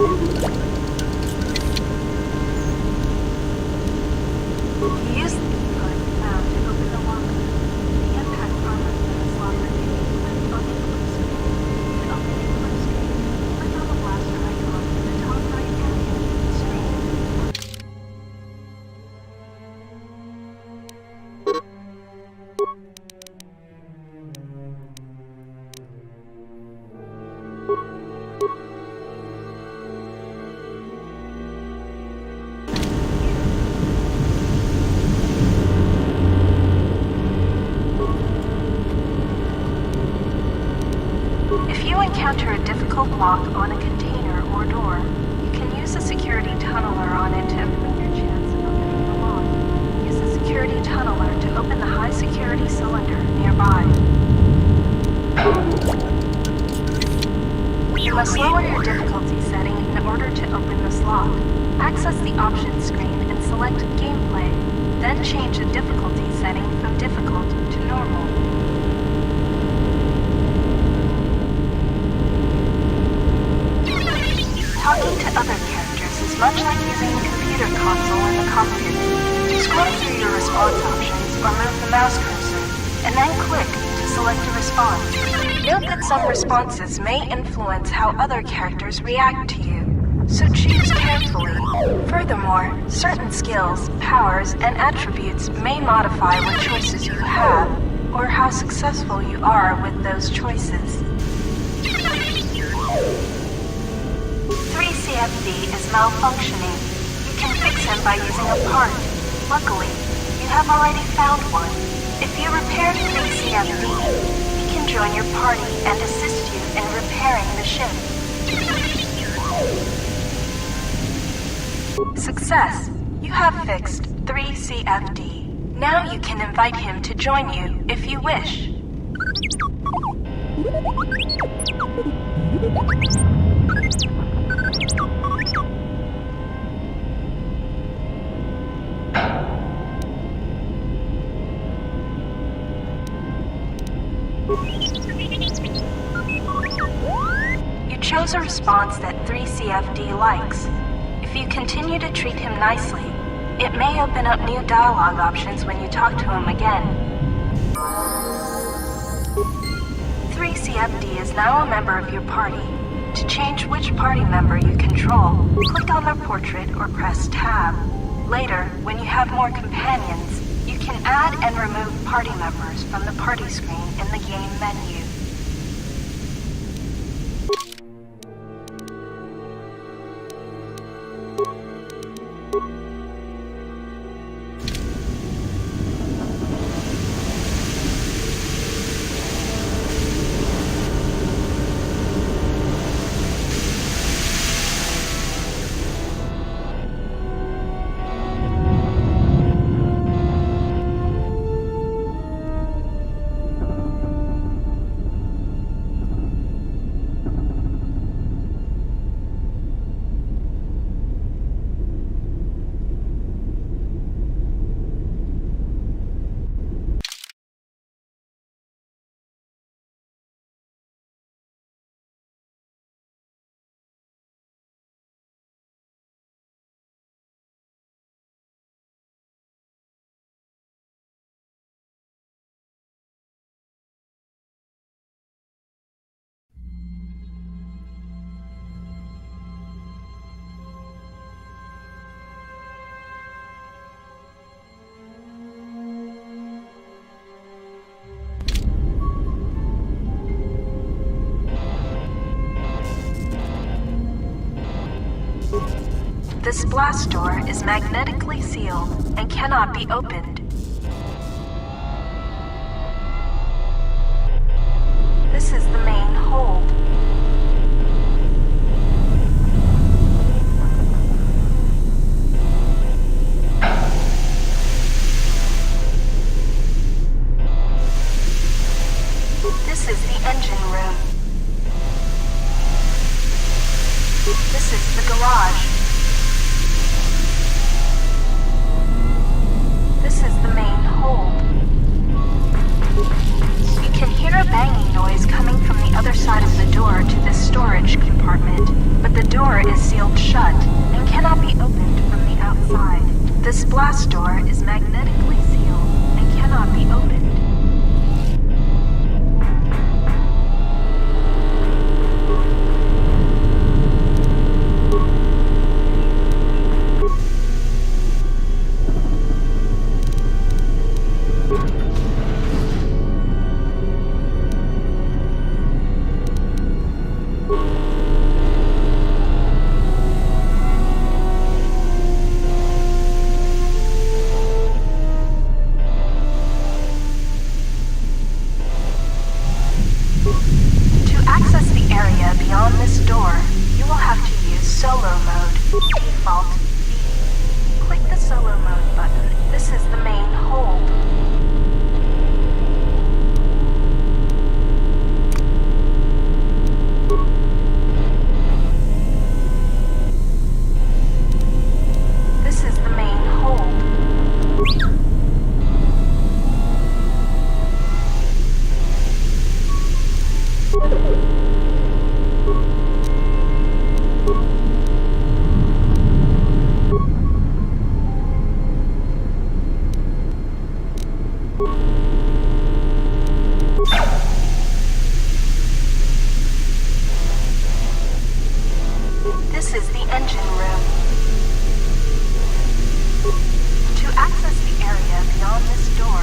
Use the input now to open the locker. The impact armor for this locker can be clicked on the input screen. To open input screen, click on the blaster icon in the top right area of the screen. If you encounter a difficult lock on a container or door, you can use a security tunneler on it to improve your chance of opening the lock. Use the security tunneler to open the high security cylinder nearby. You must lower your difficulty setting in order to open this lock. Access the options screen and select Gameplay, then change the difficulty setting from difficult to normal. Talking to other characters is much like using a computer console in the cockpit. Scroll through your response options or move the mouse cursor, and then click to select a response. Note that some responses may influence how other characters react to you, so choose carefully. Furthermore, certain skills, powers, and attributes may modify what choices you have, or how successful you are with those choices. 3CFD is malfunctioning. You can fix him by using a part. Luckily, you have already found one. If you repair 3CFD, he can join your party and assist you in repairing the ship. Success! You have fixed 3CFD. Now you can invite him to join you if you wish. You chose a response that 3CFD likes. If you continue to treat him nicely, it may open up new dialogue options when you talk to him again. 3CFD is now a member of your party. To change which party member you control, click on their portrait or press Tab. Later, when you have more companions, you can add and remove party members from the party screen in the game menu. This blast door is magnetically sealed and cannot be opened. This is the main hold. This is the engine room. This is the garage. This is the main hold. You can hear a banging noise coming from the other side of the door to this storage compartment, but the door is sealed Solo mode. Default B. Click the solo mode button. This is the main hold. This is the main hold. This is the engine room. To access the area beyond this door,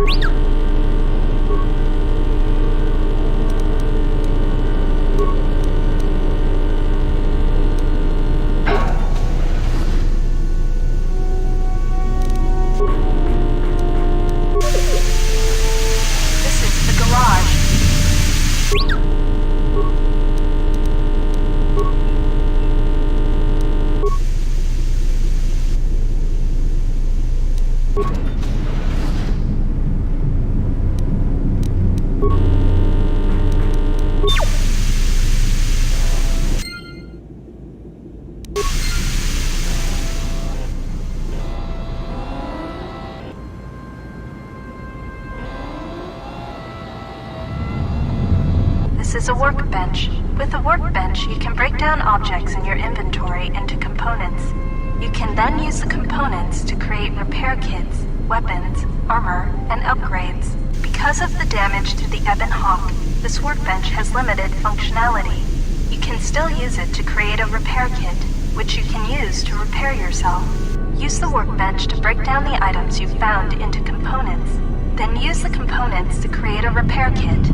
this is the garage. This is a workbench. With a workbench, you can break down objects in your inventory into components. You can then use the components to create repair kits, weapons, armor, and upgrades. Because of the damage to the Ebon Hawk, this workbench has limited functionality. You can still use it to create a repair kit, which you can use to repair yourself. Use the workbench to break down the items you've found into components. Then use the components to create a repair kit.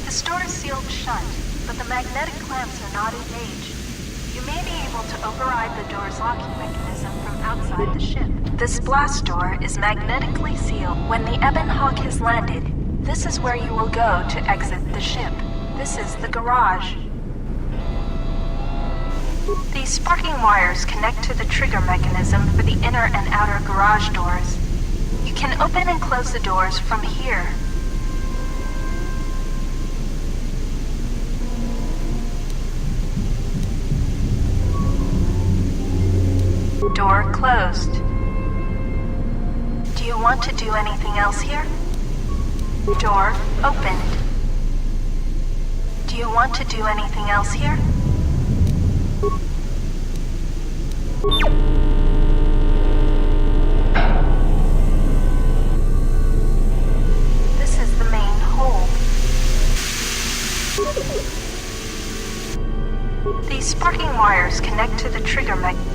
The store is sealed shut, but the magnetic clamps are not engaged. You may be able to override the door's locking mechanism from outside the ship. This blast door is magnetically sealed. When the Ebon Hawk has landed, this is where you will go to exit the ship. This is the garage. These sparking wires connect to the trigger mechanism for the inner and outer garage doors. You can open and close the doors from here. Door closed. Do you want to do anything else here? Door opened. Do you want to do anything else here? This is the main hold. These sparking wires connect to the trigger mechanism.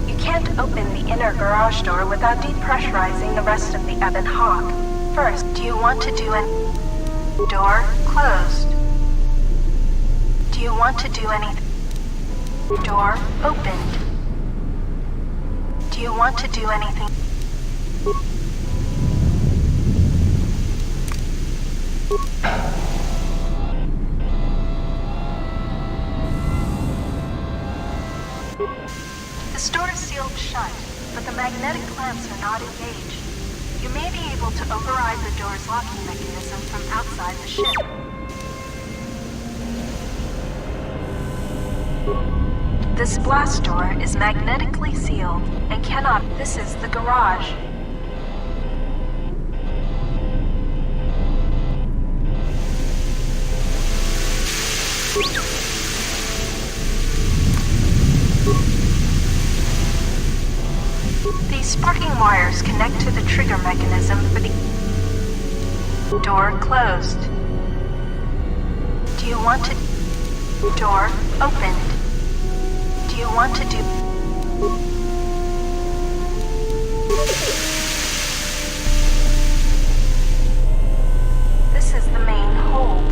You can't open the inner garage door without depressurizing the rest of the Ebon Hawk. First, do you want to do door closed? Do you want to do anything? Door opened. Do you want to do anything? The store is sealed shut, but the magnetic clamps are not engaged. You may be able to override the door's locking mechanism from outside the ship. This blast door is magnetically sealed and cannot. This is the garage. These sparking wires connect to the trigger mechanism for the door closed. Do you want to? Door opened. Do you want to do? This is the main hold.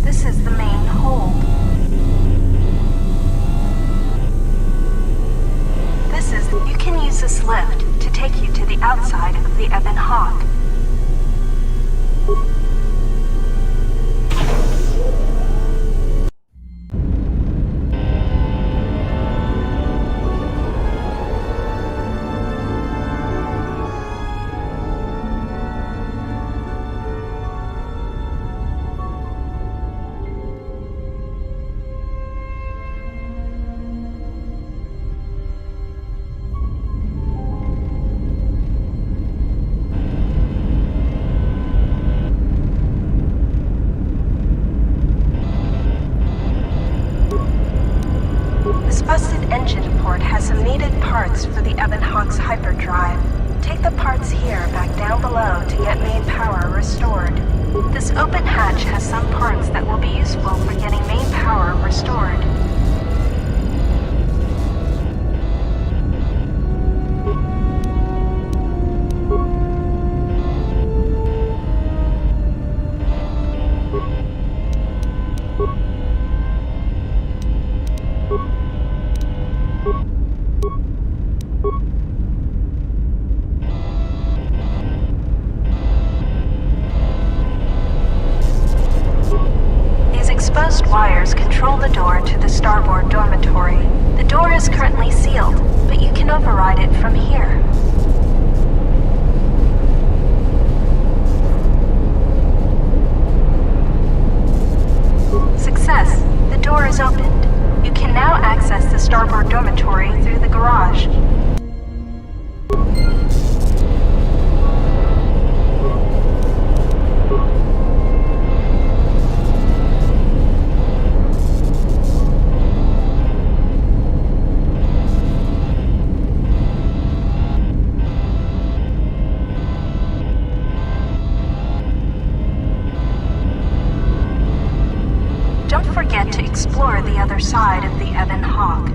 This is the main hold. You can use this lift to take you to the outside of the Ebon Hawk. This busted engine port has some needed parts for the Ebon Hawk's hyperdrive. Take the parts here back down below to get main power restored. This open hatch has some parts that will be useful for getting main power restored. Exposed wires control the door to the starboard dormitory. The door is currently sealed, but you can override it from here. Success! The door is opened. You can now access the starboard dormitory through the garage. Don't forget to explore the other side of the Ebon Hawk.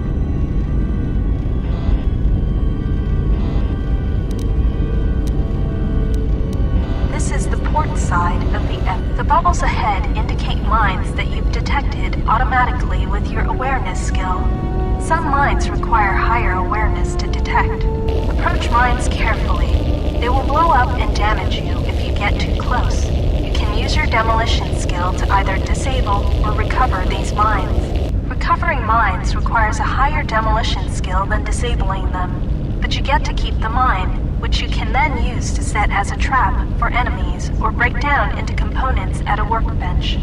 This is the port side of the Ebon. The bubbles ahead indicate mines that you've detected automatically with your awareness skill. Some mines require higher awareness to detect. Approach mines carefully. They will blow up and damage you if you get too close. Use your demolition skill to either disable or recover these mines. Recovering mines requires a higher demolition skill than disabling them, but you get to keep the mine, which you can then use to set as a trap for enemies or break down into components at a workbench.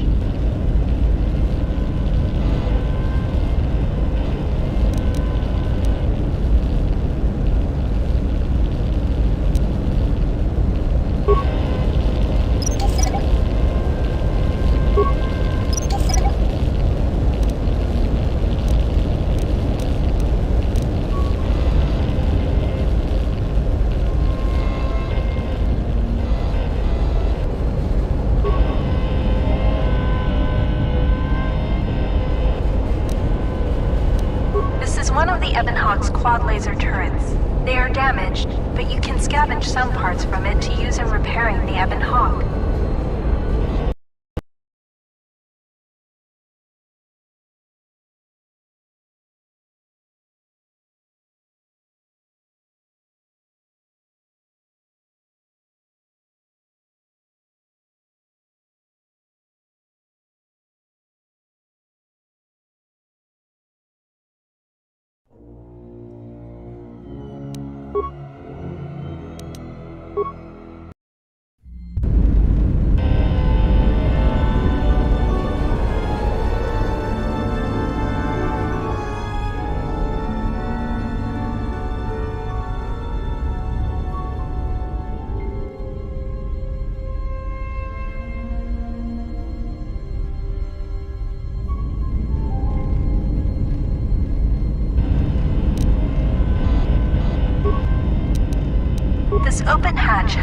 One of the Ebon Hawk's quad laser turrets. They are damaged, but you can scavenge some parts from it to use in repairing the Ebon Hawk.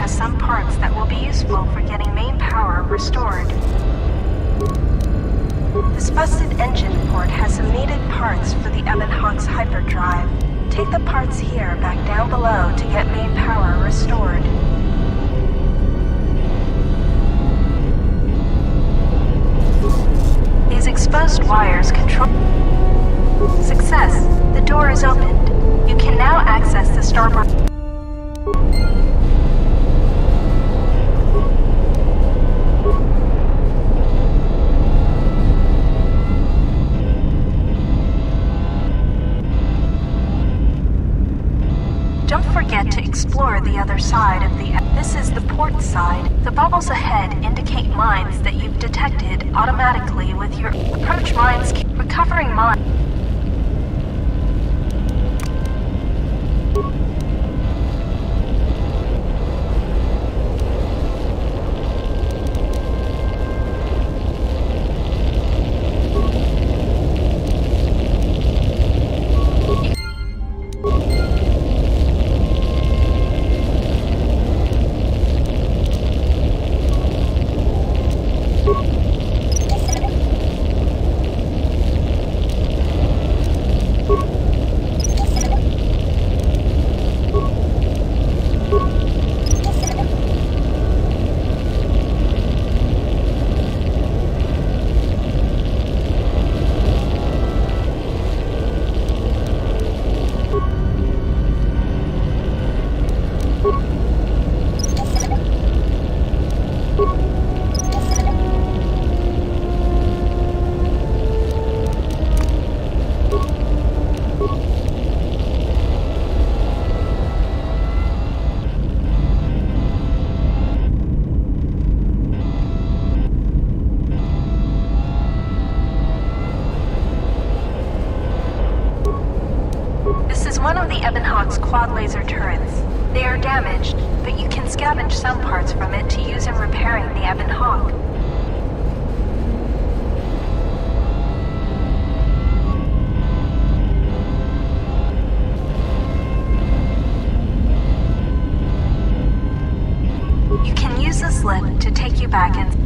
access some parts that will be useful for getting main power restored. This busted engine port has some needed parts for the Ebon Hawk's hyperdrive. Take the parts here back down below to get main power restored. These exposed wires control... Success! The door is opened. You can now access the starboard... Don't forget to explore the other side of the... This is the port side. The bubbles ahead indicate mines that you've detected automatically with your approach mines. Recovering mines. Quad laser turrets. They are damaged, but you can scavenge some parts from it to use in repairing the Ebon Hawk. You can use this lift to take you back in.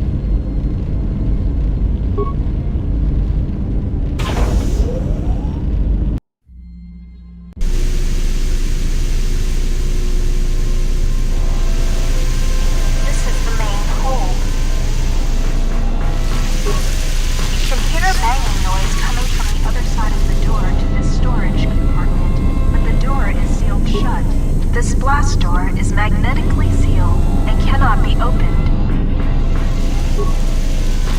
This blast door is magnetically sealed and cannot be opened.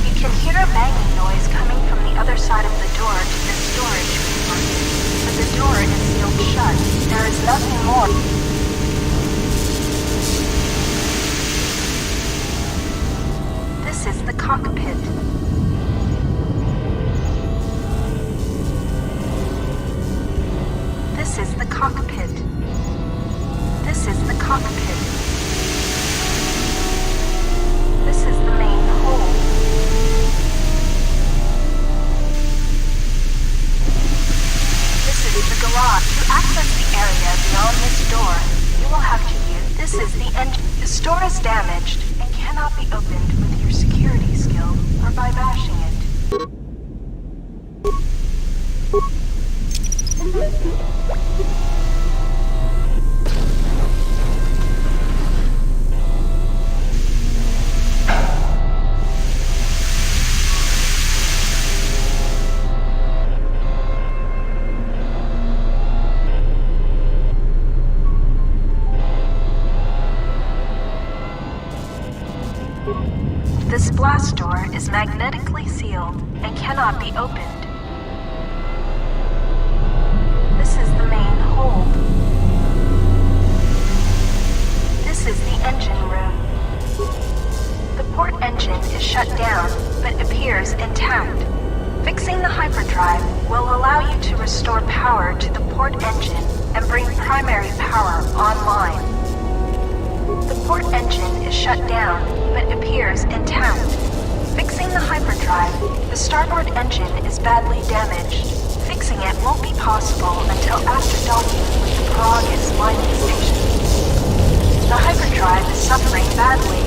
You can hear a banging noise coming from the other side of the door to this storage compartment, but the door is sealed shut. There is nothing more. This is the cockpit. This is the cockpit. This is the cockpit. This is the main hold. This is the garage. To access the area beyond this door, you will have to use... This is the engine. The door is damaged and cannot be opened with your security skill or by bashing it. This blast door is magnetically sealed and cannot be opened. This is the main hold. This is the engine room. The port engine is shut down, but appears intact. Fixing the hyperdrive will allow you to restore power to the port engine and bring primary power online. The port engine is shut down, but appears intact. Fixing the hyperdrive, the starboard engine is badly damaged. Fixing it won't be possible until after docking with the Peragus mining station. the hyperdrive is suffering badly.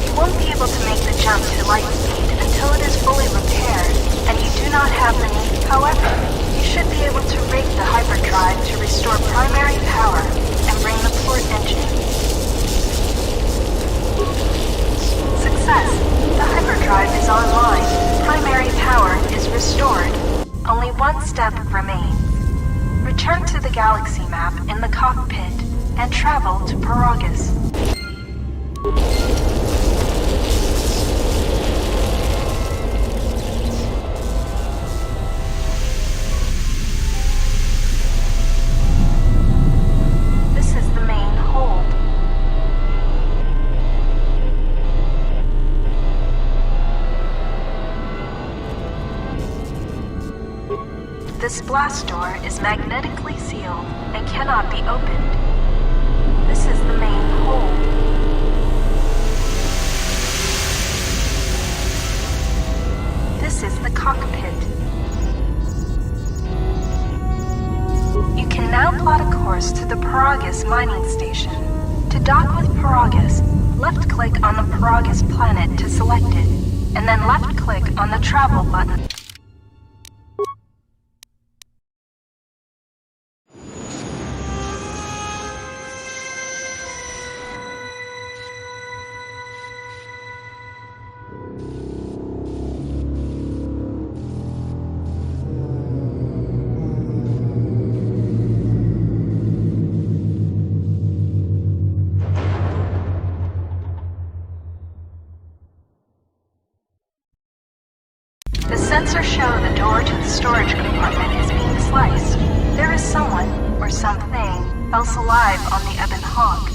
You won't be able to make the jump to light speed until it is fully repaired, and you do not have the need. However, you should be able to rig the hyperdrive to restore primary power and bring the port engine. Success! The hyperdrive is online. Primary power is restored. Only one step remains. Return to the galaxy map in the cockpit and travel to Paragus. This is the main hold. This blast door is magnetically sealed and cannot be opened. This is the main hold. This is the cockpit. You can now plot a course to the Paragus mining station. To dock with Paragus, left-click on the Paragus planet to select it, and then left-click on the travel button. The sensors show the door to the storage compartment is being sliced. There is someone, or something, else alive on the Ebon Hawk.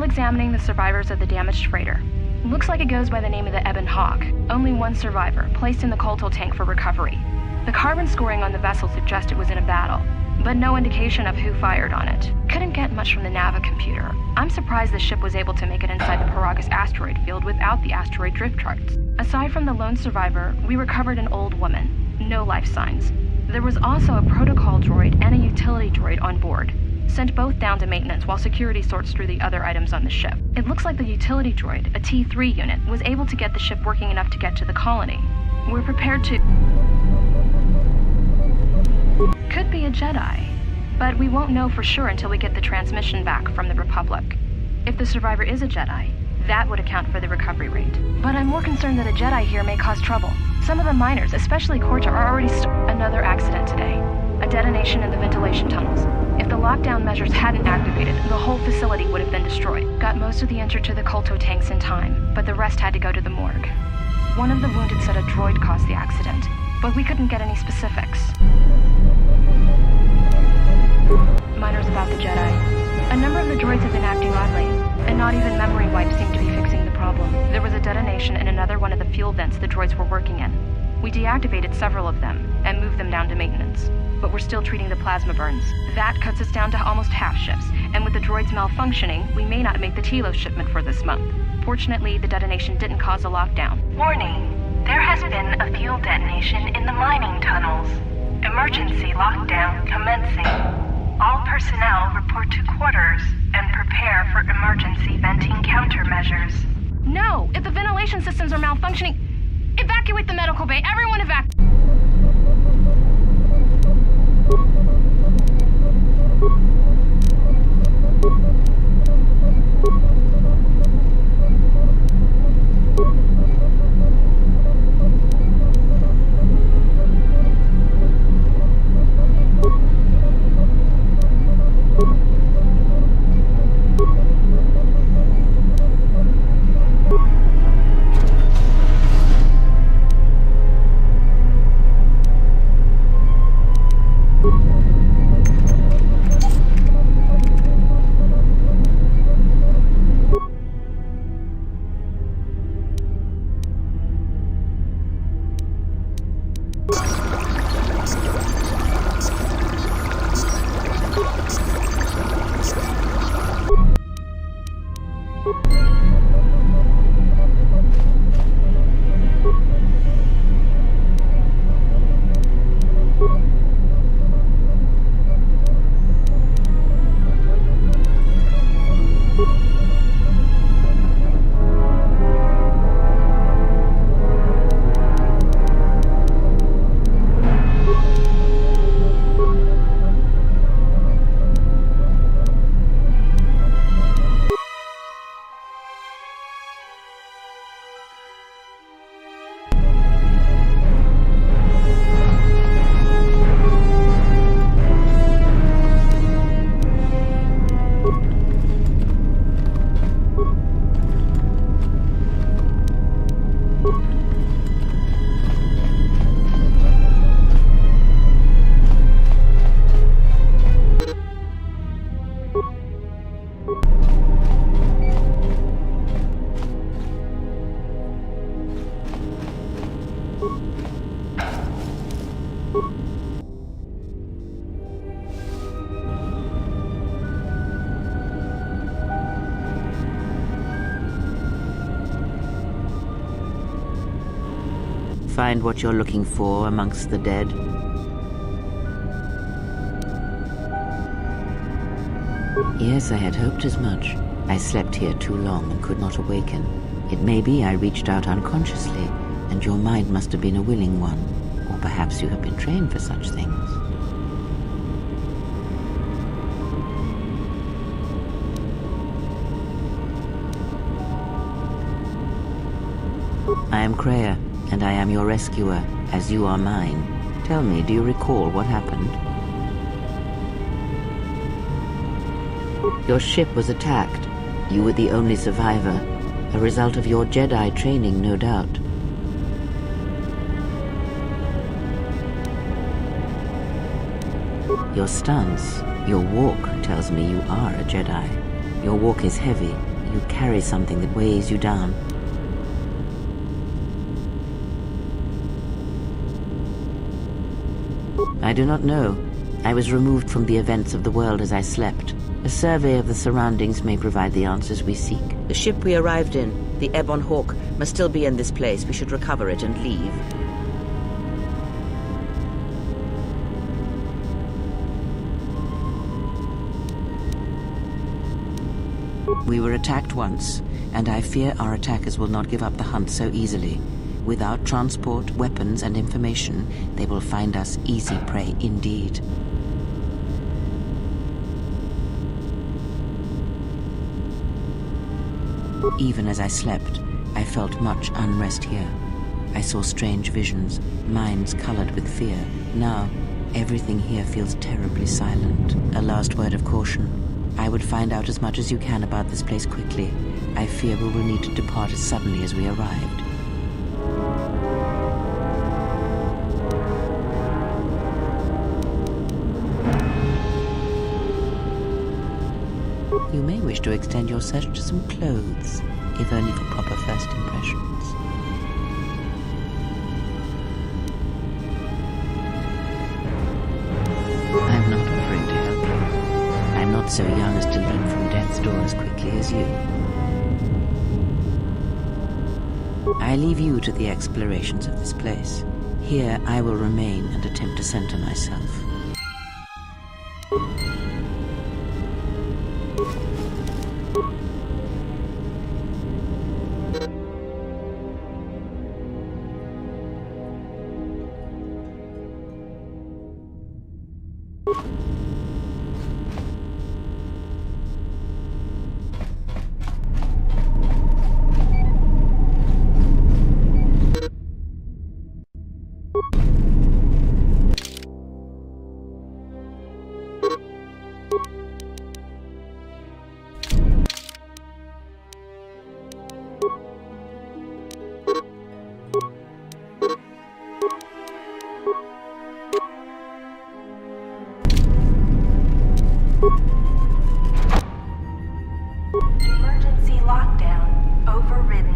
Examining the survivors of the damaged freighter. Looks like it goes by the name of the Ebon Hawk. Only one survivor, placed in the Coltal tank for recovery. The carbon scoring on the vessel suggests it was in a battle, but no indication of who fired on it. Couldn't get much from the Nava computer. I'm surprised the ship was able to make it inside the Paragus asteroid field without the asteroid drift charts. Aside from the lone survivor, we recovered an old woman. no life signs. There was also a protocol droid and a utility droid on board. Sent both down to maintenance while security sorts through the other items on the ship. It looks like the utility droid, a T3 unit, was able to get the ship working enough to get to the colony. We're prepared to... Could be a Jedi. But we won't know for sure until we get the transmission back from the Republic. If the survivor is a Jedi, that would account for the recovery rate. But I'm more concerned that a Jedi here may cause trouble. Some of the miners, especially Corta, are already another accident today. A detonation in the ventilation tunnels. If the lockdown measures hadn't activated, the whole facility would have been destroyed. Got most of the injured to the Kolto tanks in time, but the rest had to go to the morgue. One of the wounded said a droid caused the accident, but we couldn't get any specifics. Miners about the Jedi. A number of the droids have been acting oddly, and not even memory wipes seem to be fixing the problem. There was a detonation in another one of the fuel vents the droids were working in. We deactivated several of them, and moved them down to maintenance. But we're still treating the plasma burns. That cuts us down to almost half shifts, and with the droids malfunctioning, we may not make the Telos shipment for this month. Fortunately, the detonation didn't cause a lockdown. Warning. There has been a fuel detonation in the mining tunnels. Emergency lockdown commencing. All personnel report to quarters and prepare for emergency venting countermeasures. No! If the ventilation systems are malfunctioning, evacuate the medical bay! Everyone evacuate! Find what you're looking for amongst the dead? Yes, I had hoped as much. I slept here too long and could not awaken. It may be I reached out unconsciously, and your mind must have been a willing one. Or perhaps you have been trained for such things. I am Kreia, and I am your rescuer, as you are mine. Tell me, do you recall what happened? Your ship was attacked. You were the only survivor, a result of your Jedi training, no doubt. Your stance, your walk tells me you are a Jedi. Your walk is heavy. You carry something that weighs you down. I do not know. I was removed from the events of the world as I slept. A survey of the surroundings may provide the answers we seek. The ship we arrived in, the Ebon Hawk, must still be in this place. We should recover it and leave. We were attacked once, and I fear our attackers will not give up the hunt so easily. Without transport, weapons, and information, they will find us easy prey indeed. Even as I slept, I felt much unrest here. I saw strange visions, minds colored with fear. Now, everything here feels terribly silent. A last word of caution. I would find out as much as you can about this place quickly. I fear we will need to depart as suddenly as we arrived. You may wish to extend your search to some clothes, if only for proper first impressions. I'm not offering to help you. I'm not so young as to leap from death's door as quickly as you. I leave you to the explorations of this place. Here I will remain and attempt to center myself. Emergency lockdown overridden.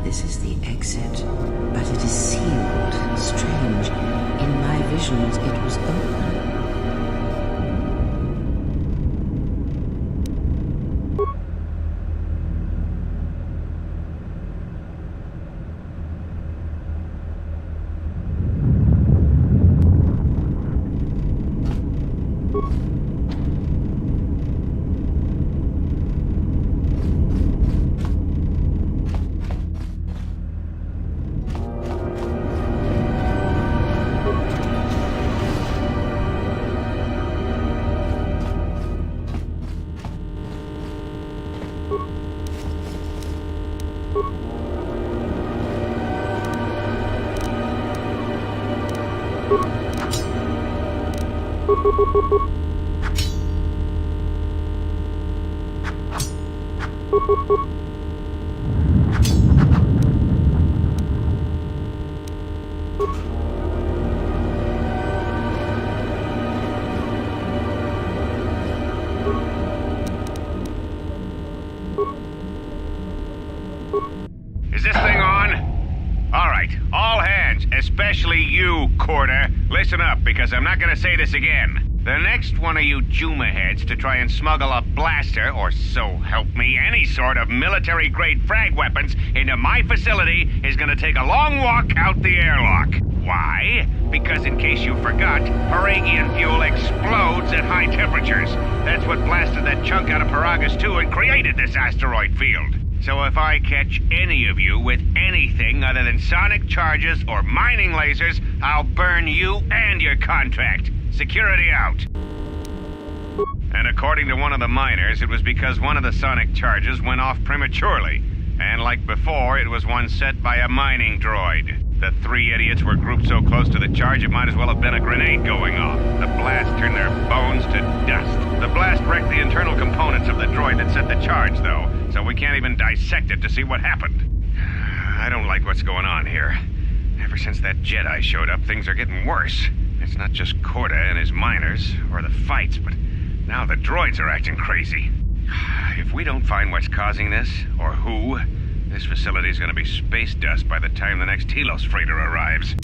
This is the exit, but it is sealed. Strange. In my visions, it was open. Is this thing on? All right, all hands, especially you, Corder. Listen up, because I'm not gonna say this again. The next one of you Juma heads to try and smuggle a blaster, or so help me, any sort of military-grade frag weapons into my facility is gonna take a long walk out the airlock. Why? Because in case you forgot, Paragian fuel explodes at high temperatures. That's what blasted that chunk out of Paragus 2 and created this asteroid field. So if I catch any of you with anything other than sonic charges or mining lasers, I'll burn you and your contract. Security out. And according to one of the miners, it was because one of the sonic charges went off prematurely. And like before, it was one set by a mining droid. The three idiots were grouped so close to the charge it might as well have been a grenade going off. The blast turned their bones to dust. The blast wrecked the internal components of the droid that set the charge, though, so we can't even dissect it to see what happened. I don't like what's going on here. Ever since that Jedi showed up, things are getting worse. It's not just Corda and his miners, or the fights, but now the droids are acting crazy. If we don't find what's causing this, or who, this facility's gonna be space dust by the time the next Telos freighter arrives.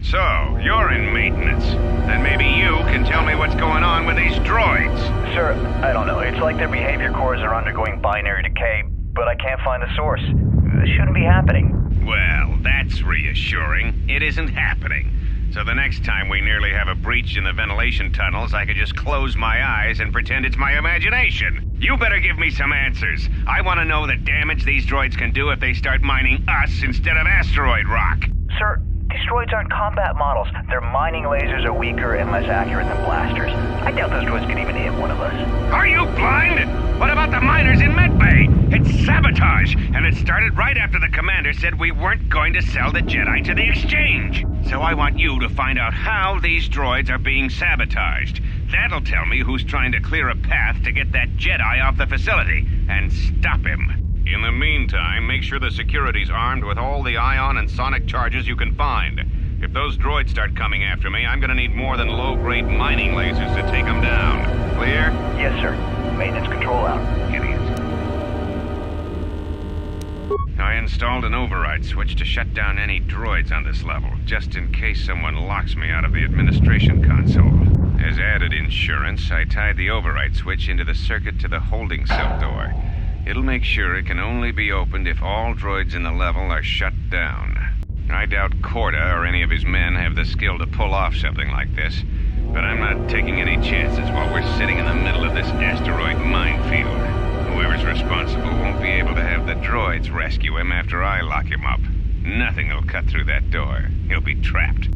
So, you're in maintenance. Then maybe you can tell me what's going on with these droids. Sir, I don't know. It's like their behavior cores are undergoing binary decay, but I can't find the source. This shouldn't be happening. Well, that's reassuring. It isn't happening. So the next time we nearly have a breach in the ventilation tunnels, I could just close my eyes and pretend it's my imagination. You better give me some answers. I want to know the damage these droids can do if they start mining us instead of asteroid rock. Sir, these droids aren't combat models. Their mining lasers are weaker and less accurate than blasters. I doubt those droids could even hit one of us. Are you blind? What about the miners in Medbay? It's sabotage, and it started right after the commander said we weren't going to sell the Jedi to the exchange. So I want you to find out how these droids are being sabotaged. That'll tell me who's trying to clear a path to get that Jedi off the facility and stop him. In the meantime, make sure the security's armed with all the ion and sonic charges you can find. If those droids start coming after me, I'm gonna need more than low-grade mining lasers to take them down. Clear? Yes, sir. Maintenance control out. Idiots. I installed an override switch to shut down any droids on this level, just in case someone locks me out of the administration console. As added insurance, I tied the override switch into the circuit to the holding cell door. It'll make sure it can only be opened if all droids in the level are shut down. I doubt Corda or any of his men have the skill to pull off something like this, but I'm not taking any chances while we're sitting in the middle of this asteroid minefield. Whoever's responsible won't be able to have the droids rescue him after I lock him up. Nothing will cut through that door. He'll be trapped.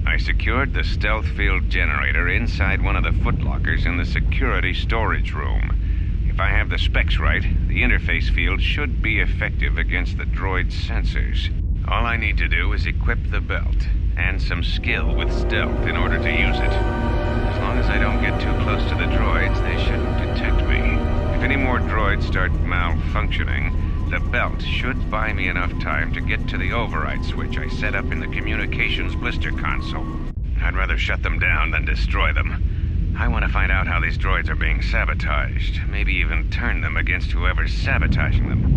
I secured the stealth field generator inside one of the footlockers in the security storage room. If I have the specs right, the interface field should be effective against the droid's sensors. All I need to do is equip the belt, and some skill with stealth in order to use it. As long as I don't get too close to the droids, they shouldn't detect me. If any more droids start malfunctioning, the belt should buy me enough time to get to the override switch I set up in the communications blister console. I'd rather shut them down than destroy them. I want to find out how these droids are being sabotaged, maybe even turn them against whoever's sabotaging them.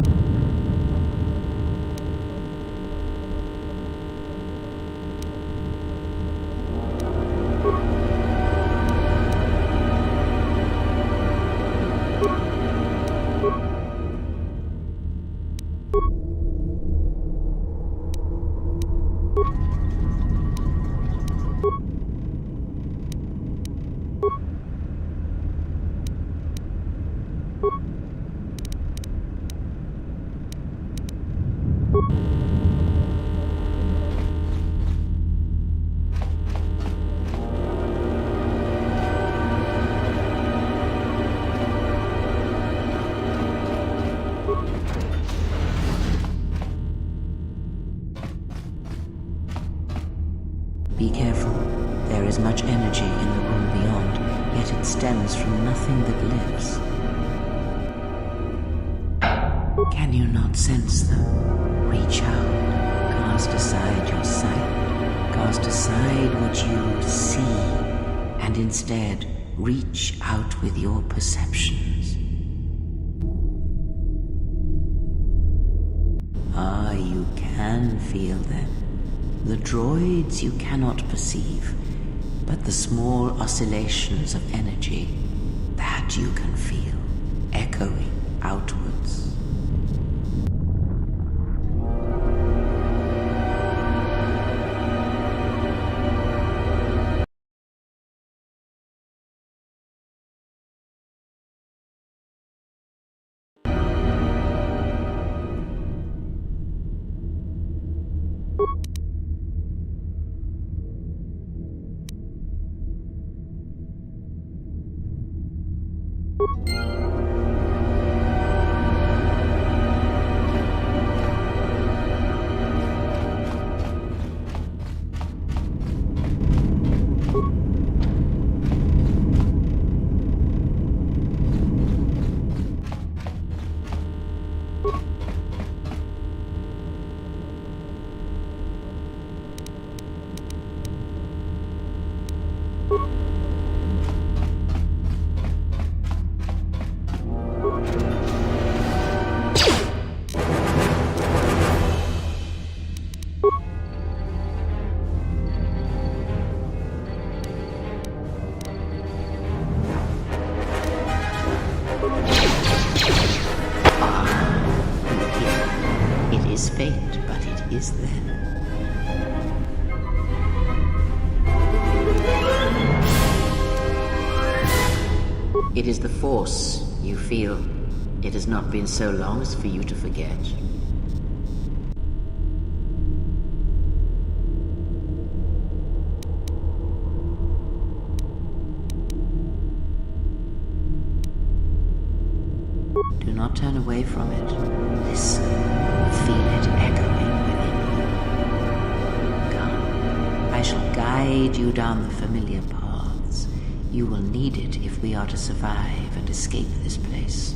Be careful. There is much energy in the room beyond, yet it stems from nothing that lives. Can you not sense them? Reach out. Cast aside your sight. Cast aside what you see, and instead reach out with your perceptions. Ah, you can feel them. The droids you cannot perceive, but the small oscillations of energy, that you can feel, echoing outwards. Fate, but it is then. It is the Force you feel. It has not been so long as for you to forget. Do not turn away from it. Listen. Feel it echoing within you. Come. I shall guide you down the familiar paths. You will need it if we are to survive and escape this place.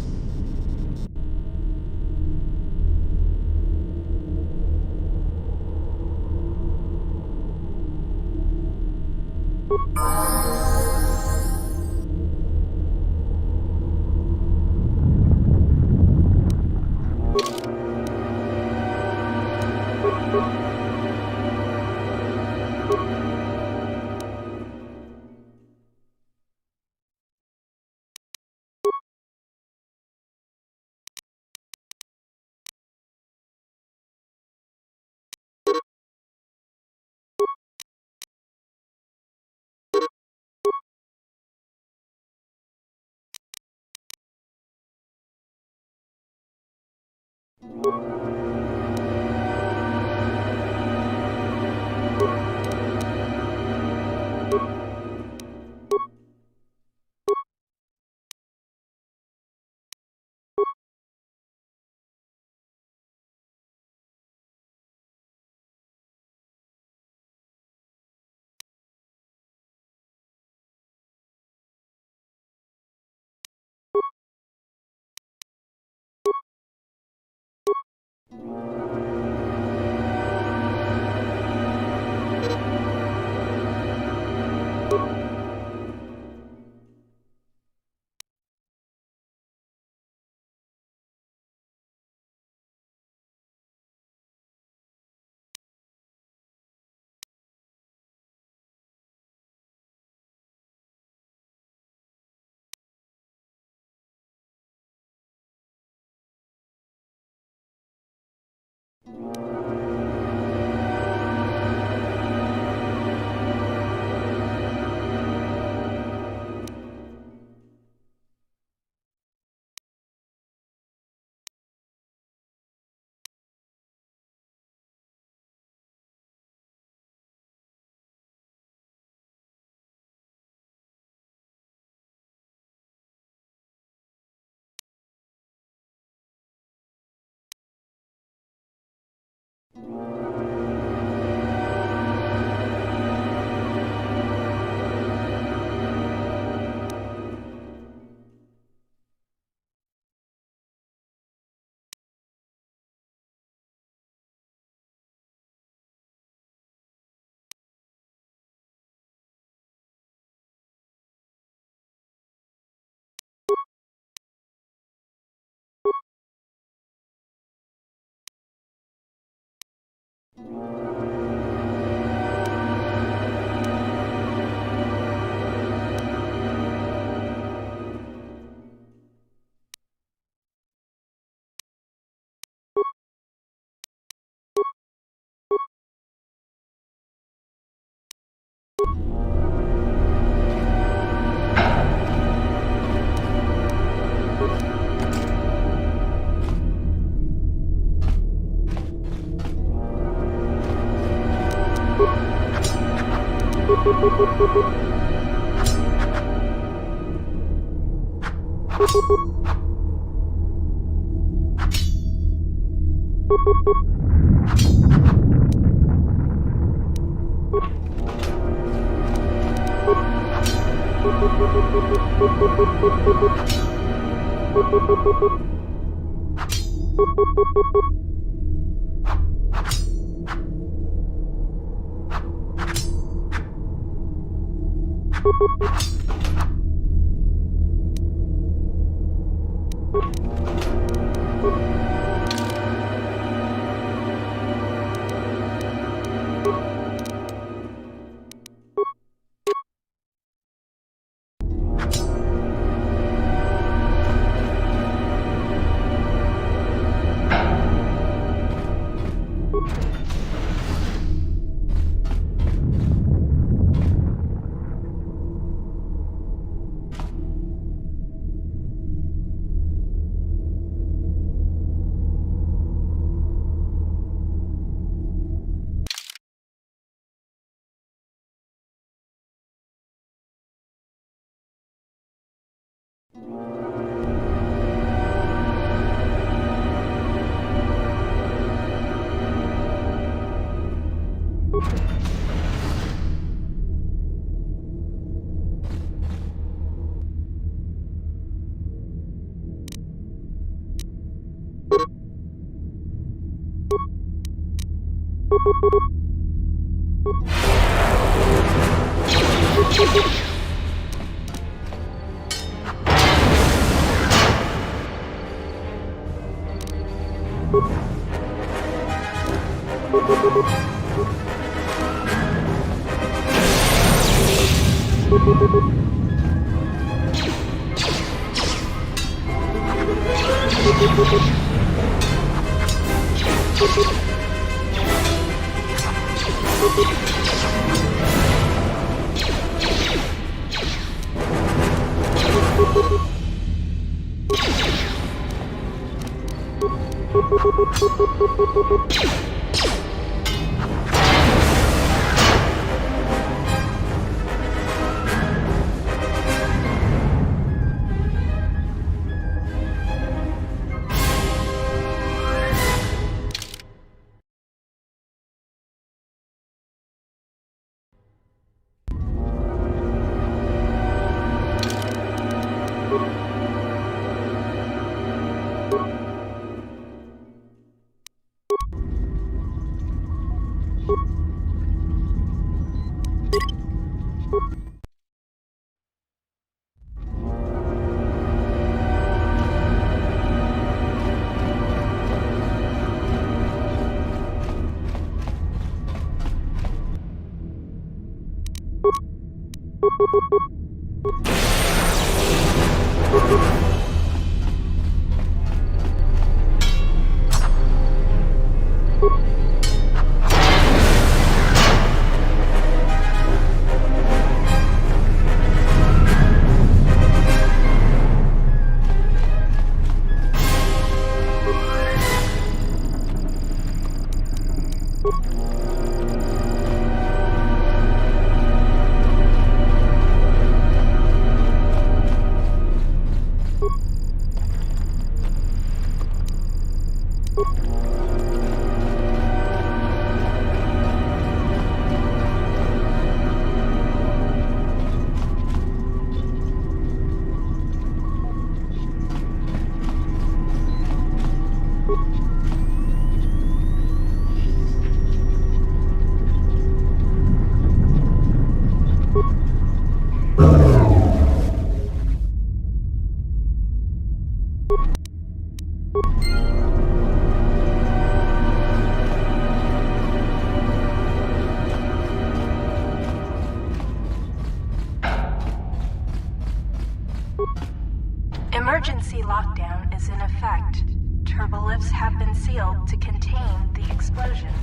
Emergency lockdown is in effect. Turbolifts have been sealed to contain the explosion.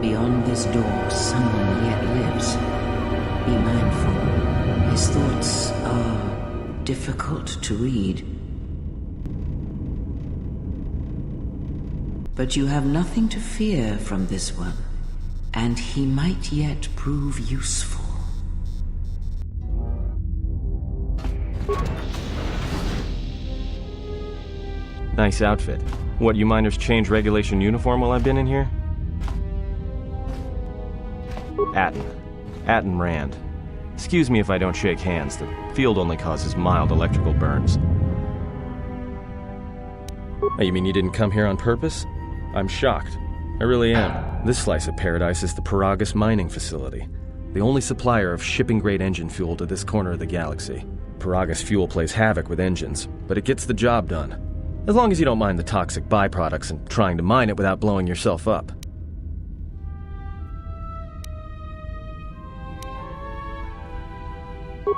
Beyond this door, someone yet lives. Be mindful. His thoughts are difficult to read. But you have nothing to fear from this one, and he might yet prove useful. Nice outfit. What, you miners change regulation uniform while I've been in here? Atten Rand. Excuse me if I don't shake hands. The field only causes mild electrical burns. Oh, you mean you didn't come here on purpose? I'm shocked. I really am. This slice of paradise is the Peragus mining facility, the only supplier of shipping-grade engine fuel to this corner of the galaxy. Peragus fuel plays havoc with engines, but it gets the job done. As long as you don't mind the toxic byproducts and trying to mine it without blowing yourself up.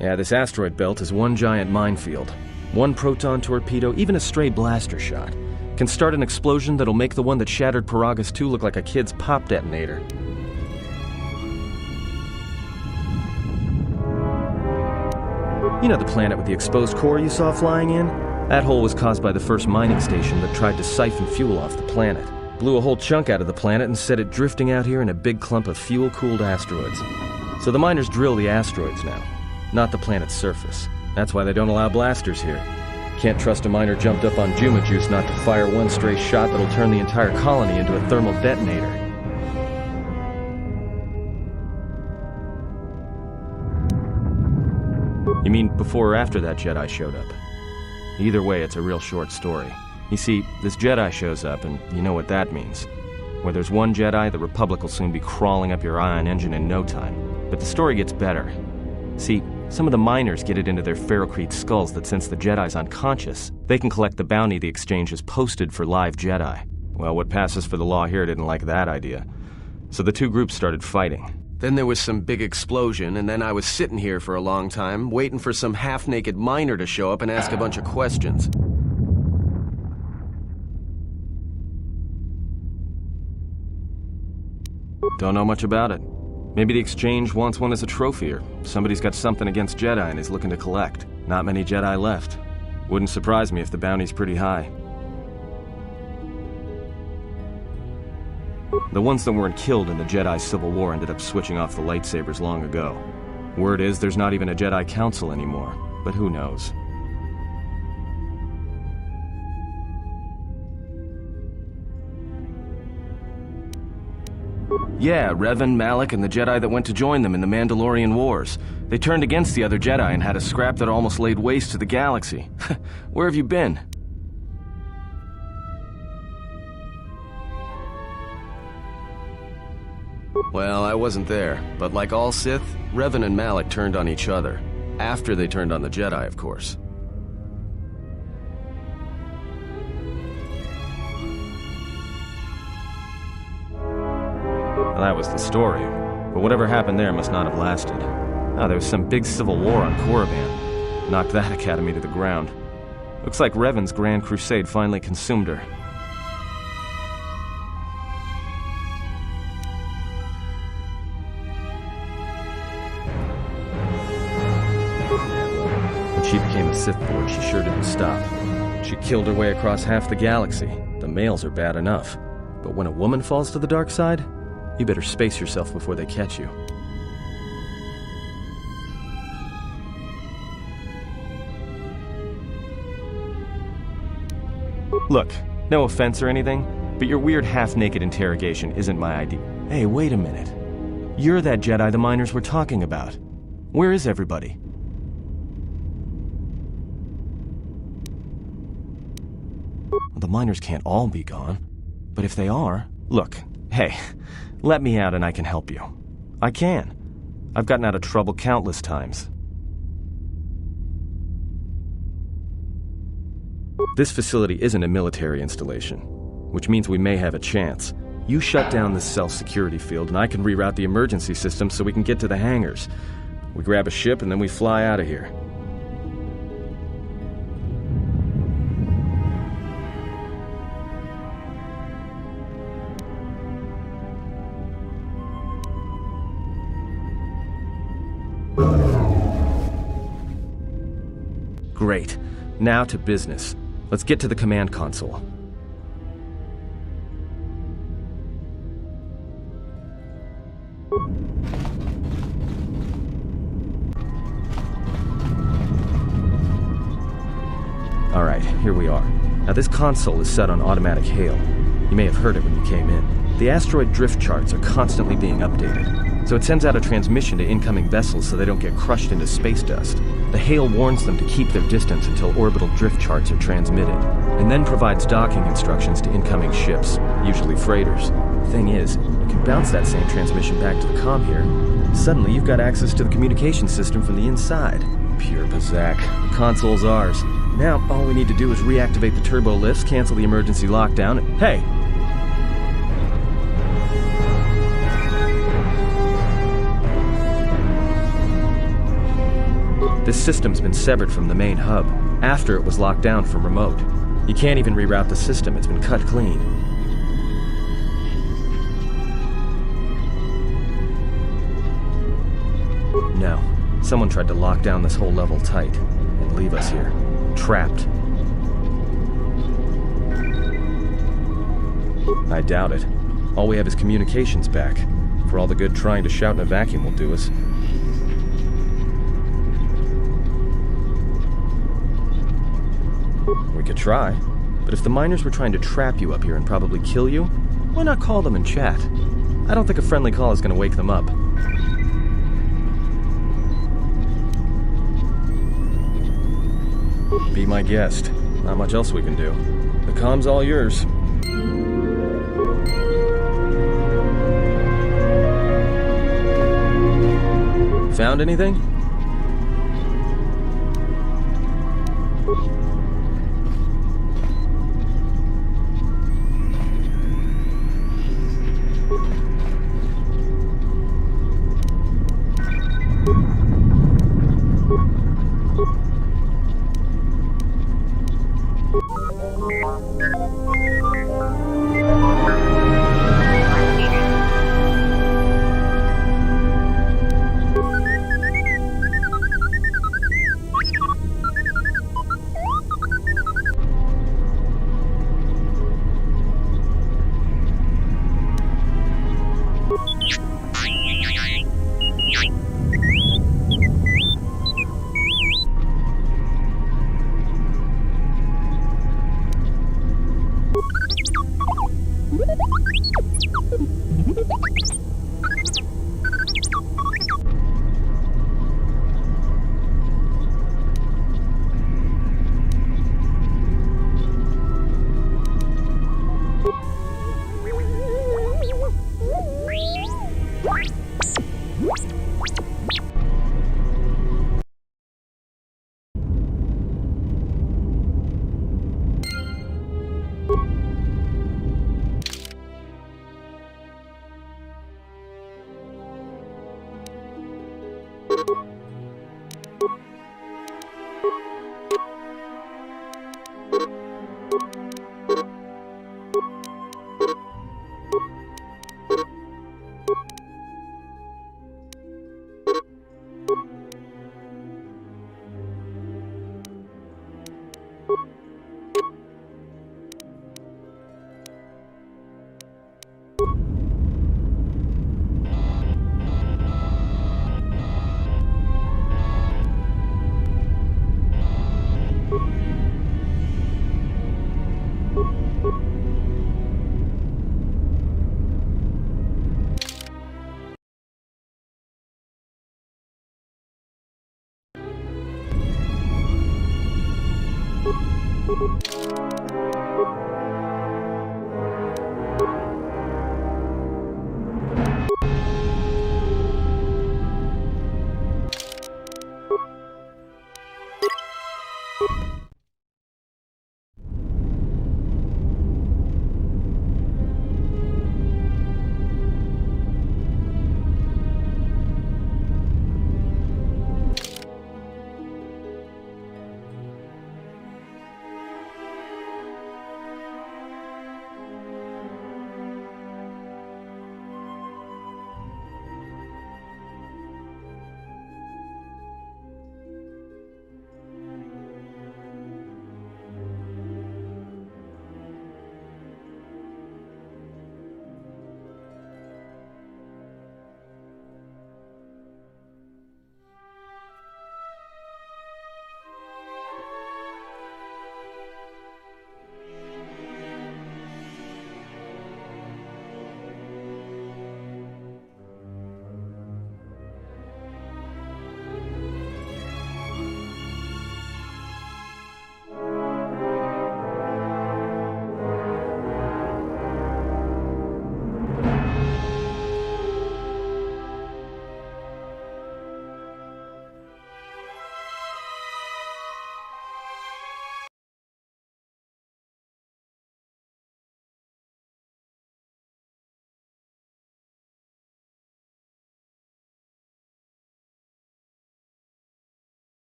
Yeah, this asteroid belt is one giant minefield. One proton torpedo, even a stray blaster shot, can start an explosion that'll make the one that shattered Peragus 2 look like a kid's pop detonator. You know the planet with the exposed core you saw flying in? That hole was caused by the first mining station that tried to siphon fuel off the planet. Blew a whole chunk out of the planet and set it drifting out here in a big clump of fuel-cooled asteroids. So the miners drill the asteroids now, not the planet's surface. That's why they don't allow blasters here. Can't trust a miner jumped up on Juma Juice not to fire one stray shot that'll turn the entire colony into a thermal detonator. You mean before or after that Jedi showed up? Either way, it's a real short story. You see, this Jedi shows up, and you know what that means. Where there's one Jedi, the Republic will soon be crawling up your ion engine in no time. But the story gets better. See, some of the miners get it into their ferrocrete skulls that since the Jedi's unconscious, they can collect the bounty the exchange has posted for live Jedi. Well, what passes for the law here didn't like that idea. So the two groups started fighting. Then there was some big explosion, and then I was sitting here for a long time, waiting for some half-naked miner to show up and ask a bunch of questions. Don't know much about it. Maybe the exchange wants one as a trophy, or somebody's got something against Jedi and is looking to collect. Not many Jedi left. Wouldn't surprise me if the bounty's pretty high. The ones that weren't killed in the Jedi Civil War ended up switching off the lightsabers long ago. Word is there's not even a Jedi Council anymore, but who knows? Yeah, Revan, Malak, and the Jedi that went to join them in the Mandalorian Wars. They turned against the other Jedi and had a scrap that almost laid waste to the galaxy. Where have you been? Well, I wasn't there, but like all Sith, Revan and Malak turned on each other. After they turned on the Jedi, of course. Well, that was the story. But whatever happened there must not have lasted. There was some big civil war on Korriban. Knocked that academy to the ground. Looks like Revan's Grand Crusade finally consumed her. When she became a Sith Lord, she sure didn't stop. She killed her way across half the galaxy. The males are bad enough. But when a woman falls to the dark side, you better space yourself before they catch you. Look, no offense or anything, but your weird half-naked interrogation isn't my idea. Hey, wait a minute. You're that Jedi the miners were talking about. Where is everybody? The miners can't all be gone. But if they are... Look, hey, let me out and I can help you. I can. I've gotten out of trouble countless times. This facility isn't a military installation, which means we may have a chance. You shut down this self-security field and I can reroute the emergency system so we can get to the hangars. We grab a ship and then we fly out of here. Great. Now to business. Let's get to the command console. Alright, here we are. Now this console is set on automatic hail. You may have heard it when you came in. The asteroid drift charts are constantly being updated, so it sends out a transmission to incoming vessels so they don't get crushed into space dust. The hail warns them to keep their distance until orbital drift charts are transmitted, and then provides docking instructions to incoming ships, usually freighters. Thing is, you can bounce that same transmission back to the comm here. Suddenly you've got access to the communication system from the inside. Pure Bazak. The console's ours. Now, all we need to do is reactivate the turbo lifts, cancel the emergency lockdown, and hey! This system's been severed from the main hub, after it was locked down from remote. You can't even reroute the system, it's been cut clean. No, someone tried to lock down this whole level tight, and leave us here. Trapped. I doubt it. All we have is communications back. For all the good trying to shout in a vacuum will do us. We could try, but if the miners were trying to trap you up here and probably kill you, why not call them and chat? I don't think a friendly call is going to wake them up. Be my guest. Not much else we can do. The comm's all yours. Found anything?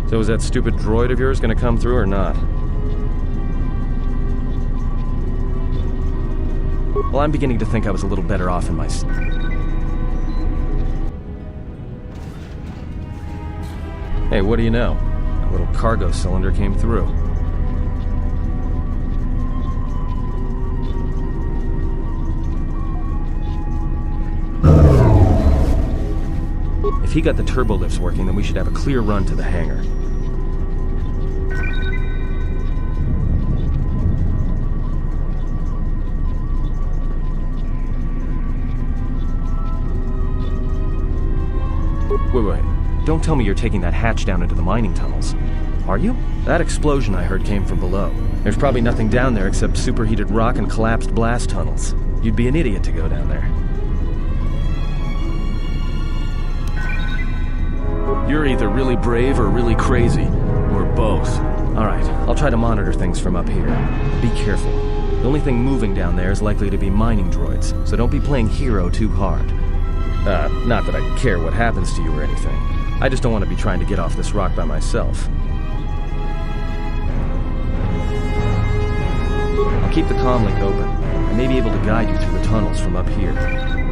So is that stupid droid of yours gonna come through or not? Well, I'm beginning to think I was a little better off in my... Hey, what do you know? A little cargo cylinder came through. If he got the turbo lifts working, then we should have a clear run to the hangar. Wait. Don't tell me you're taking that hatch down into the mining tunnels. Are you? That explosion I heard came from below. There's probably nothing down there except superheated rock and collapsed blast tunnels. You'd be an idiot to go down there. You're either really brave or really crazy. Or both. Alright, I'll try to monitor things from up here. Be careful. The only thing moving down there is likely to be mining droids, so don't be playing hero too hard. Not that I care what happens to you or anything. I just don't want to be trying to get off this rock by myself. I'll keep the comm link open. I may be able to guide you through the tunnels from up here.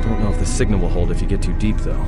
Don't know if the signal will hold if you get too deep, though.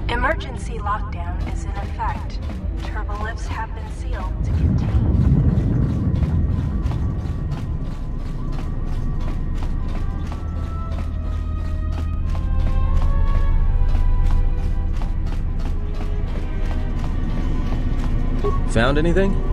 Emergency lockdown is in effect. Turbolifts have been sealed to contain. Found anything?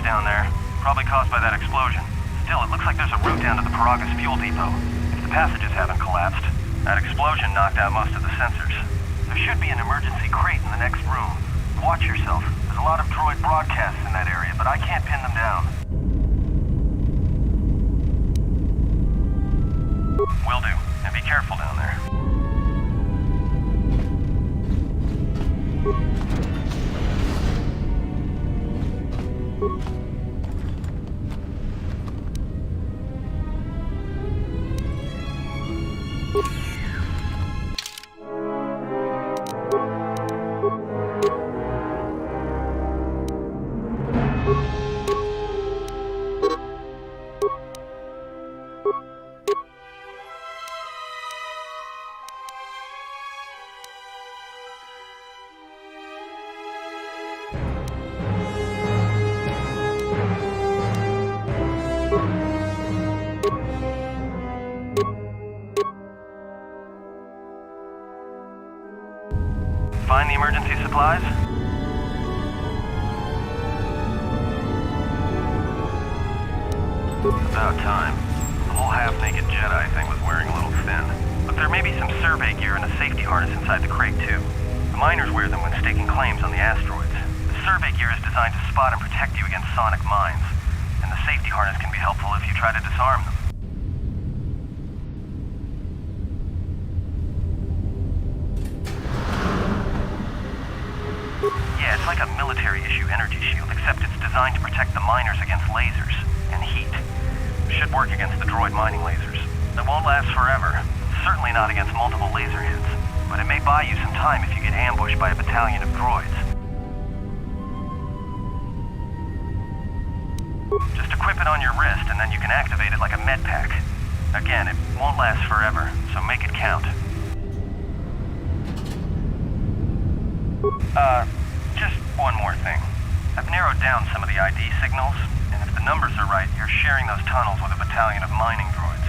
Down there, probably caused by that explosion. Still, it looks like there's a route down to the Paragus fuel depot. If the passages haven't collapsed, that explosion knocked out most of the sensors. There should be an emergency crate in the next room. Watch yourself. There's a lot of droid broadcasts in that area, but I can't pin them down. Will do, and be careful down there. Find the emergency supplies? About time. The whole half-naked Jedi thing was wearing a little thin. But there may be some survey gear and a safety harness inside the crate, too. The miners wear them when staking claims on the asteroids. The survey gear is designed to spot and protect you against sonic mines. and the safety harness can be helpful if you try to disarm them. Yeah, it's like a military-issue energy shield, except it's designed to protect the miners against lasers and heat. Should work against the droid mining lasers. It won't last forever. Certainly not against multiple laser hits. But it may buy you some time if you get ambushed by a battalion of droids. Just equip it on your wrist and then you can activate it like a med pack. Again, it won't last forever, so make it count. Just one more thing. I've narrowed down some of the ID signals, and if the numbers are right, you're sharing those tunnels with a battalion of mining droids.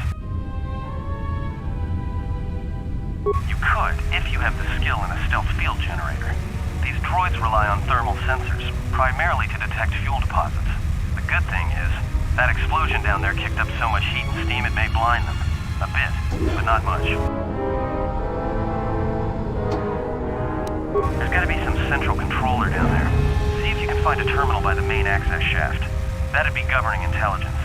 You could, if you have the skill in a stealth field generator. These droids rely on thermal sensors, primarily to detect fuel deposits. The good thing is, that explosion down there kicked up so much heat and steam it may blind them. A bit, but not much. There's gotta be some central controller down there. See if you can find a terminal by the main access shaft. That'd be governing intelligence.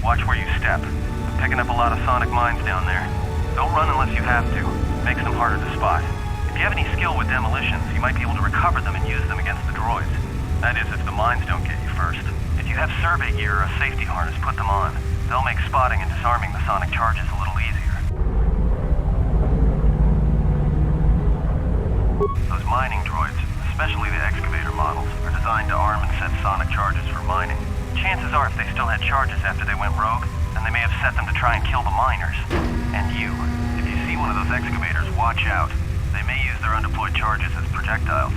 Watch where you step. I'm picking up a lot of sonic mines down there. Don't run unless you have to. Makes them harder to spot. If you have any skill with demolitions, you might be able to recover them and use them against the droids. That is, if the mines don't get you first. If you have survey gear or a safety harness, put them on. They'll make spotting and disarming the sonic charges a little easier. Those mining droids, especially the excavator models, are designed to arm and set sonic charges for mining. Chances are if they still had charges after they went rogue, then they may have set them to try and kill the miners. And you. If you see one of those excavators, watch out. They may use their undeployed charges as projectiles.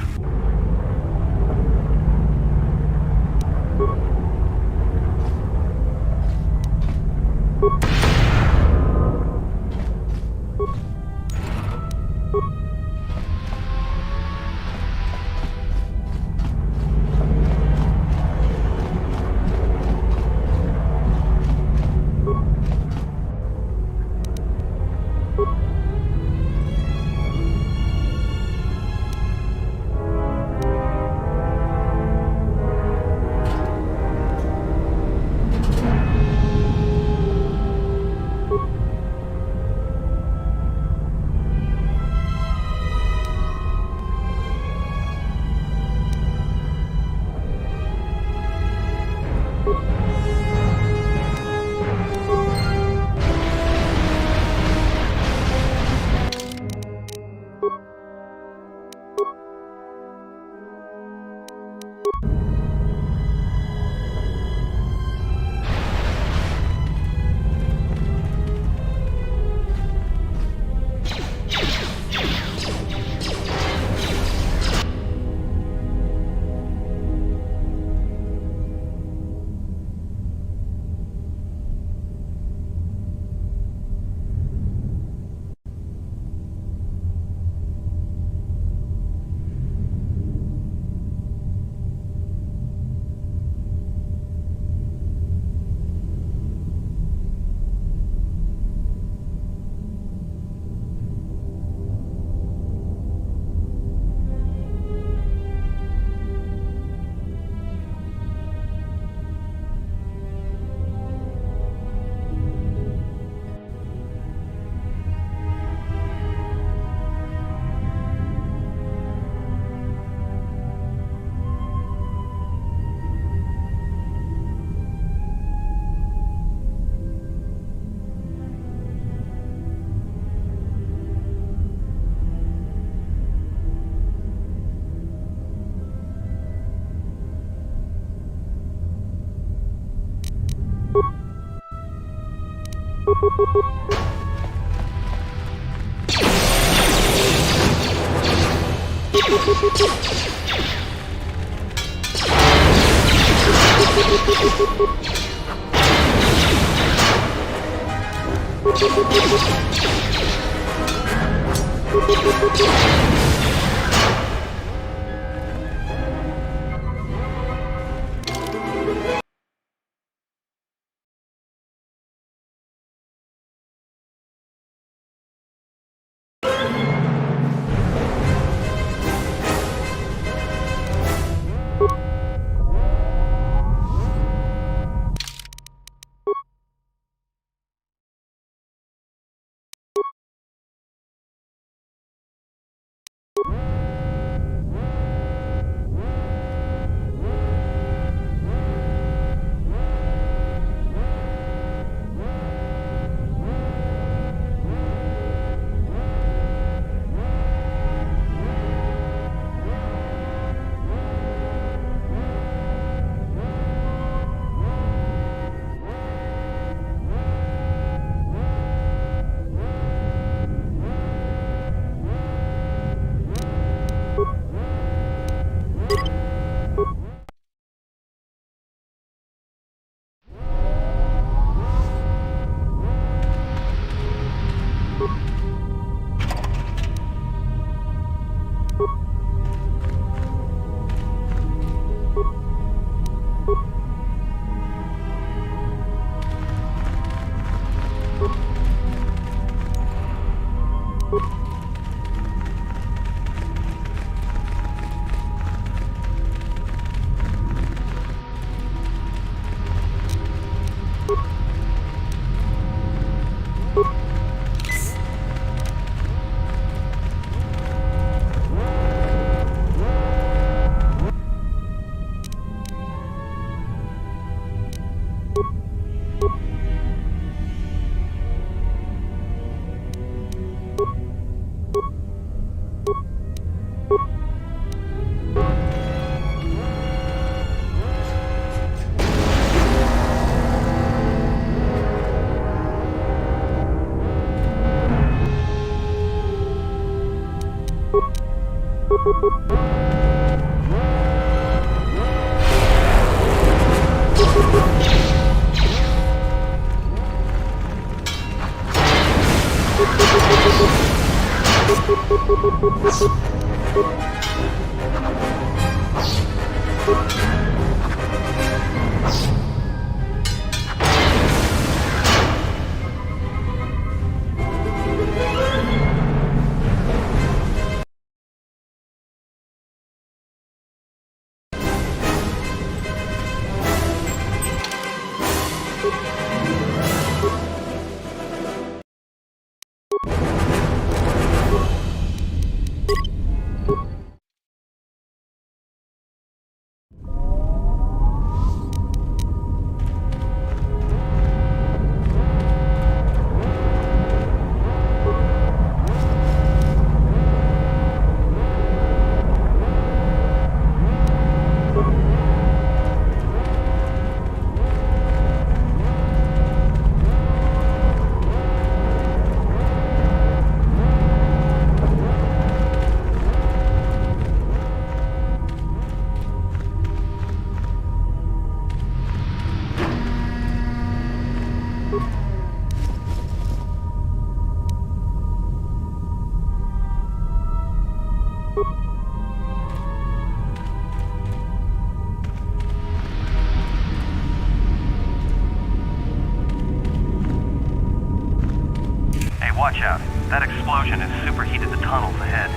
Watch out. That explosion has superheated the tunnels ahead.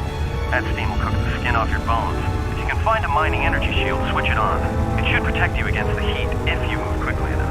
That steam will cook the skin off your bones. If you can find a mining energy shield, switch it on. It should protect you against the heat if you move quickly enough.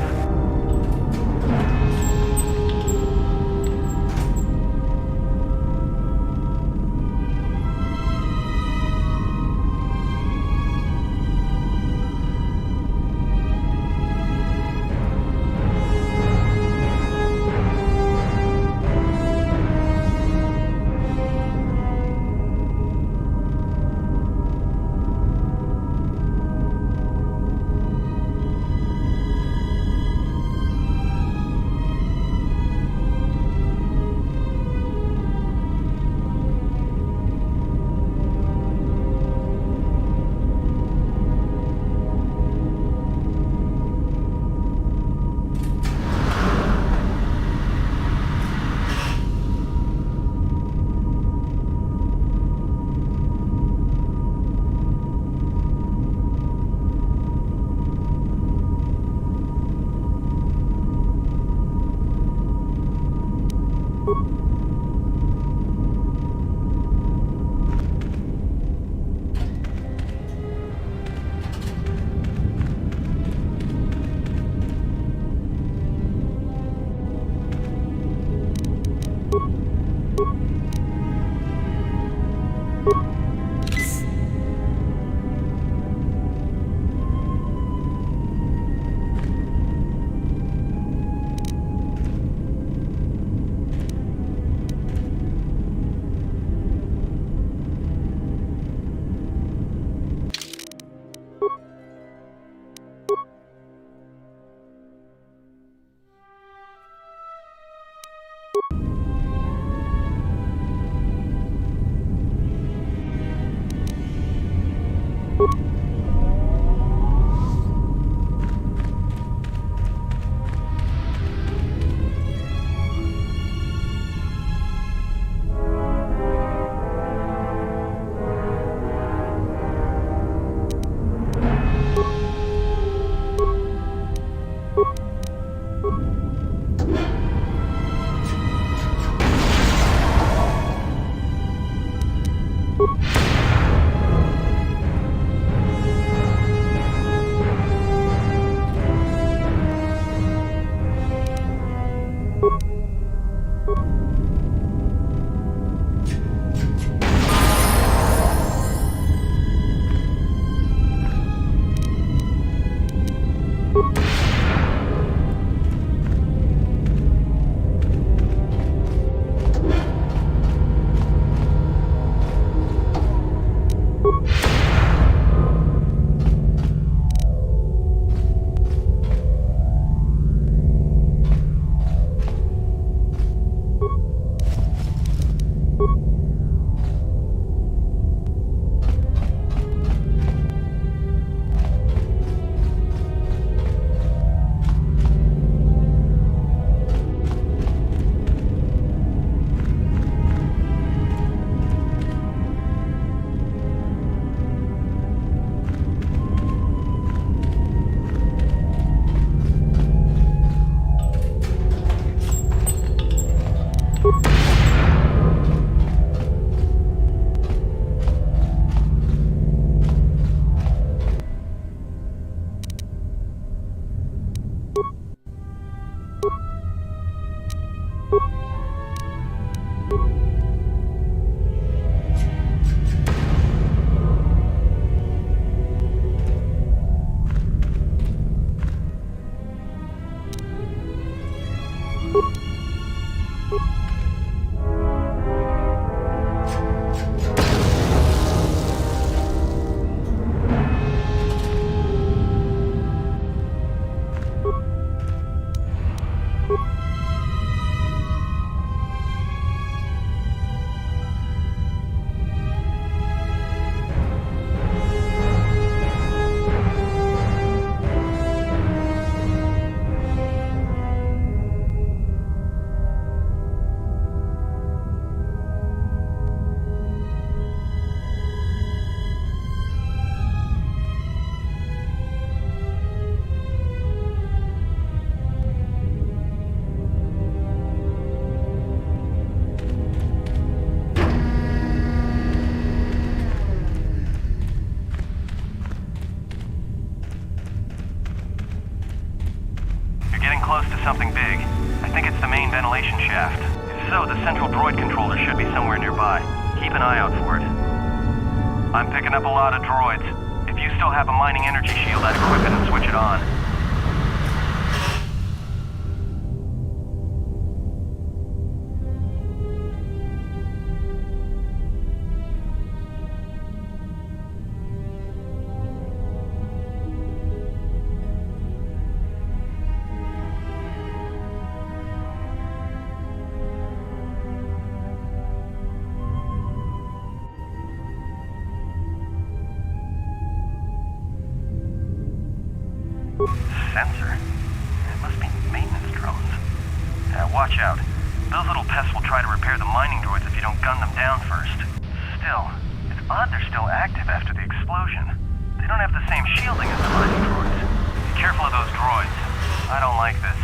close to something big. I think it's the main ventilation shaft. If so, the central droid controller should be somewhere nearby. Keep an eye out for it. I'm picking up a lot of droids. If you still have a mining energy shield, I'd equip it and switch it on. Sensor? It must be maintenance drones. Now watch out. Those little pests will try to repair the mining droids if you don't gun them down first. Still, it's odd they're still active after the explosion. They don't have the same shielding as the mining droids. Be careful of those droids. I don't like this.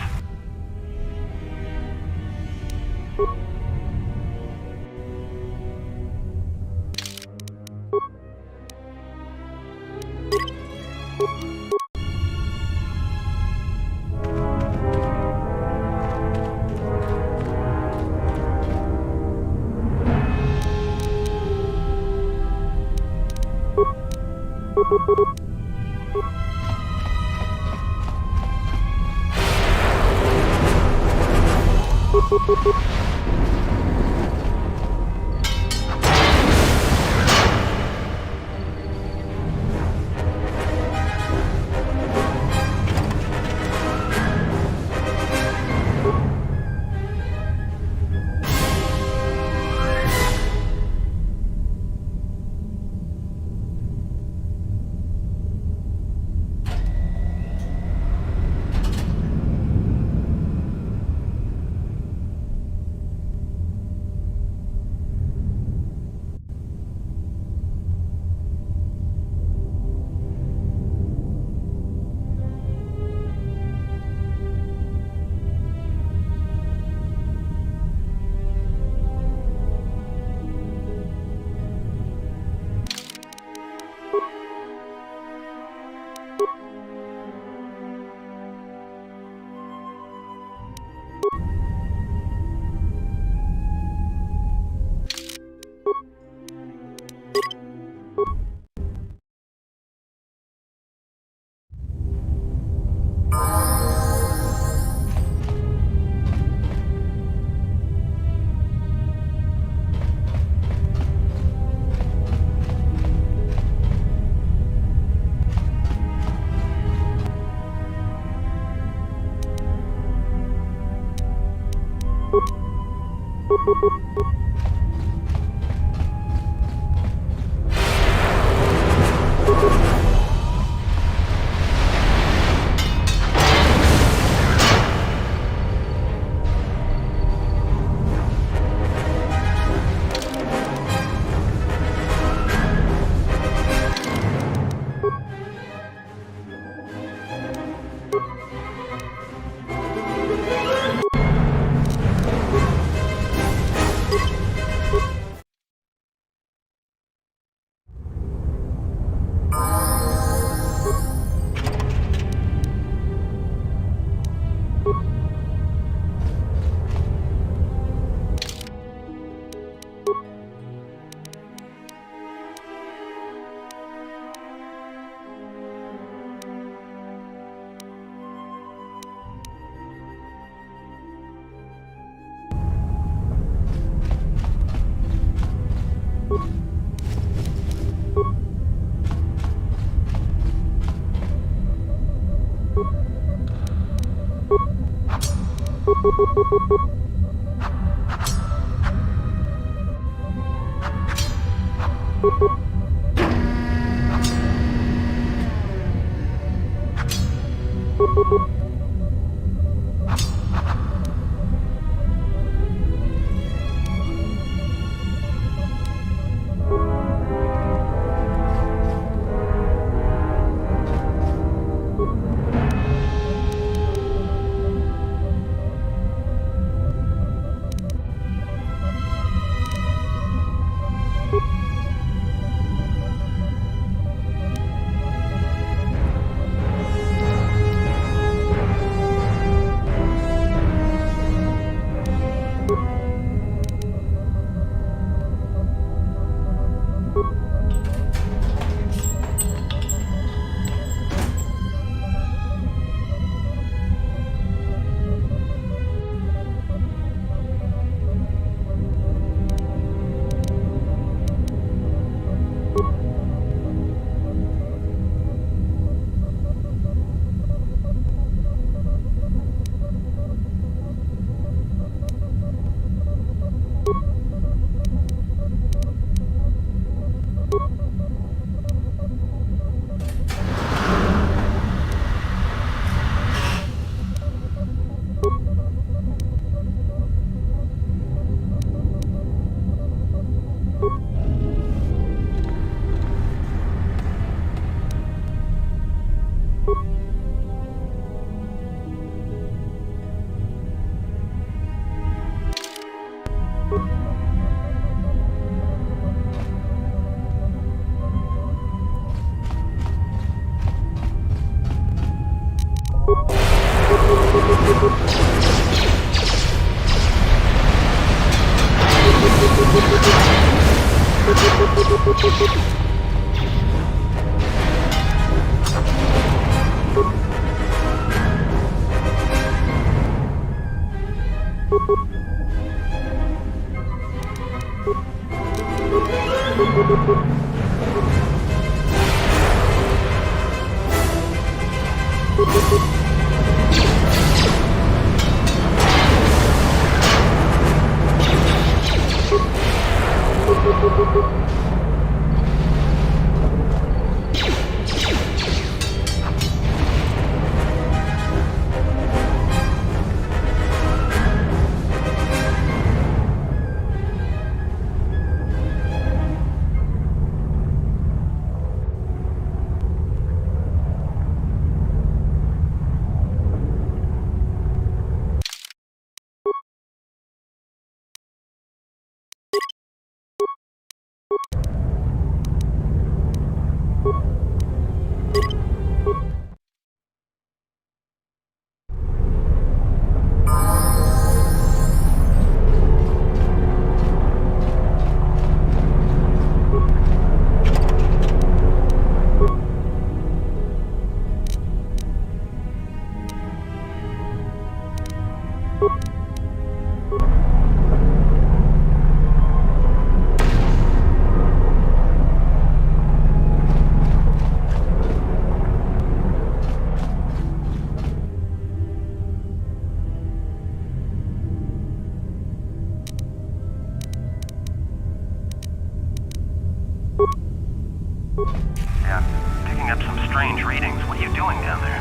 Yeah, picking up some strange readings. What are you doing down there?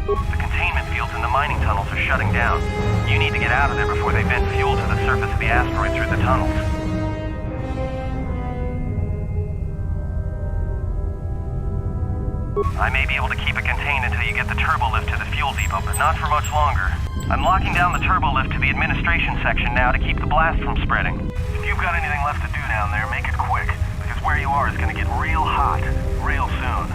The containment fields in the mining tunnels are shutting down. You need to get out of there before they vent fuel to the surface of the asteroid through the tunnels. I may be able to keep it contained until you get the turbo lift to the fuel depot, but not for much longer. I'm locking down the turbo lift to the administration section now to keep the blast from spreading. If you've got anything left to do down there, make it quick, because where you are is going to get real hot real soon.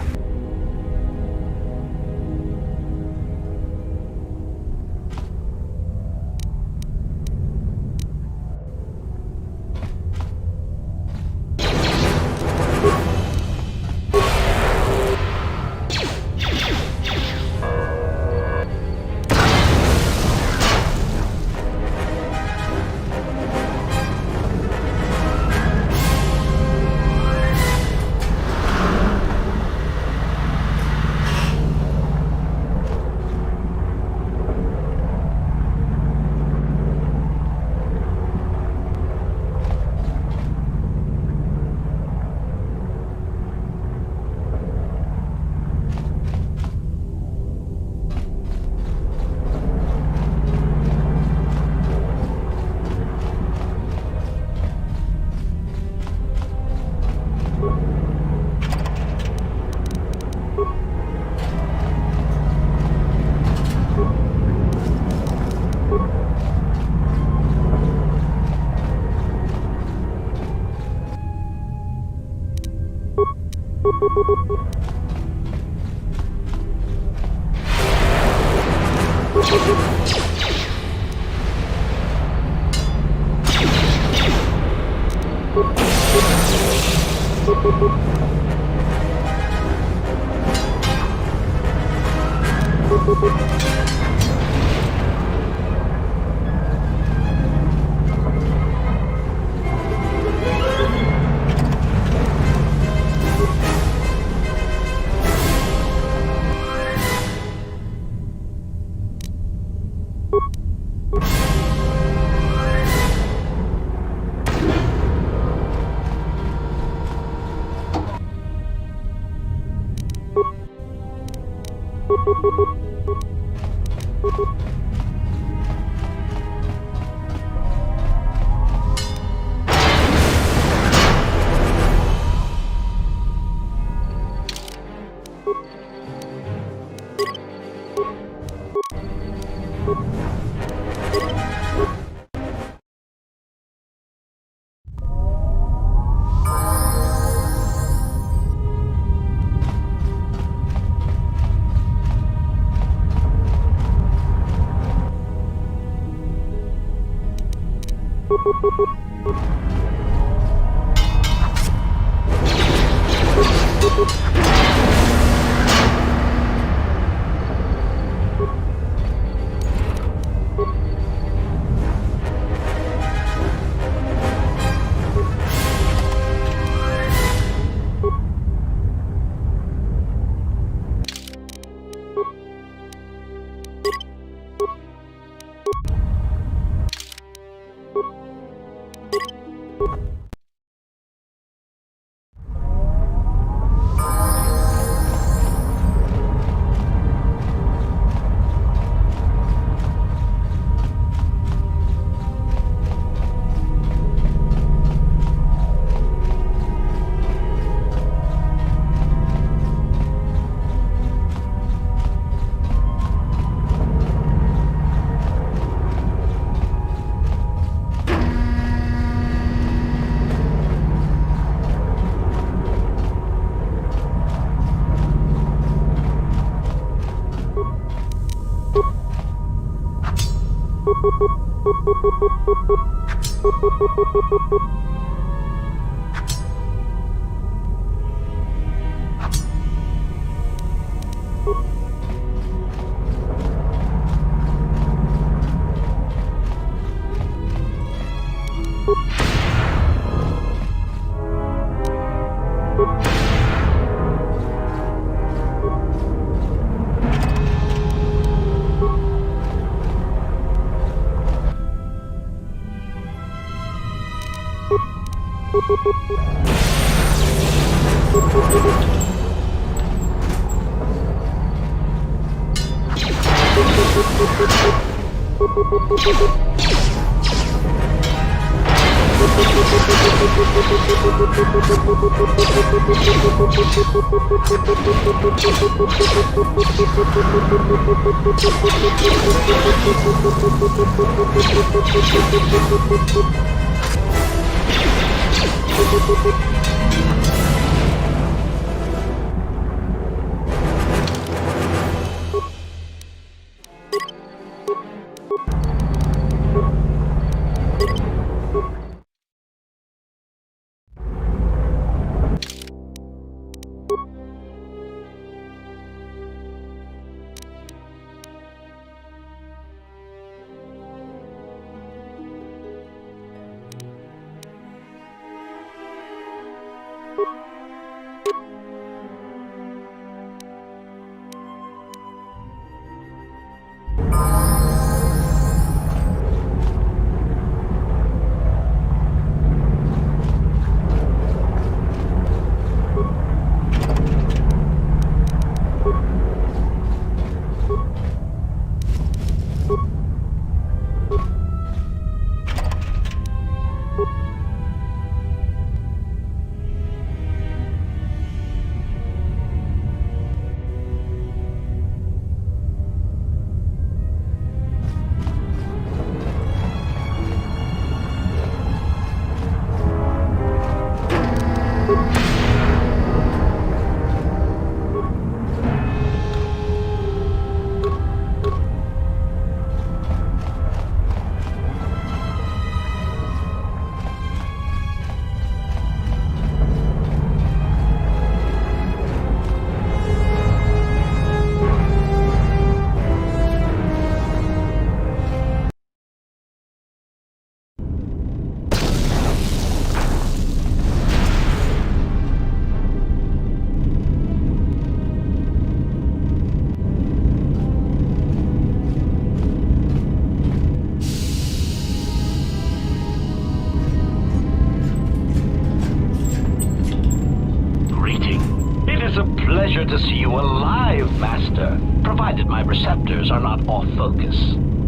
To see you alive, Master, provided my receptors are not off focus.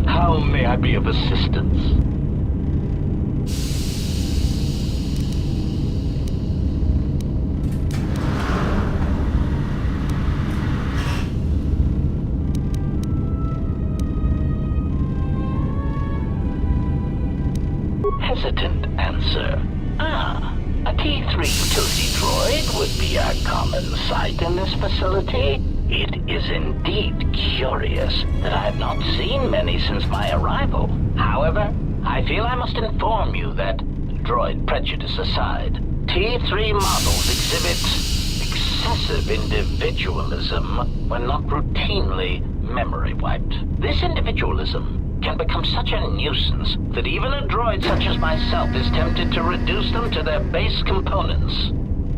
How may I be of assistance? Hesitant answer. A T3 utility droid would be a common sight in this facility. It is indeed curious that I have not seen many since my arrival. However, I feel I must inform you that, droid prejudice aside, T3 models exhibit excessive individualism when not routinely memory wiped. This individualism can become such a nuisance that even a droid such as myself is tempted to reduce them to their base components,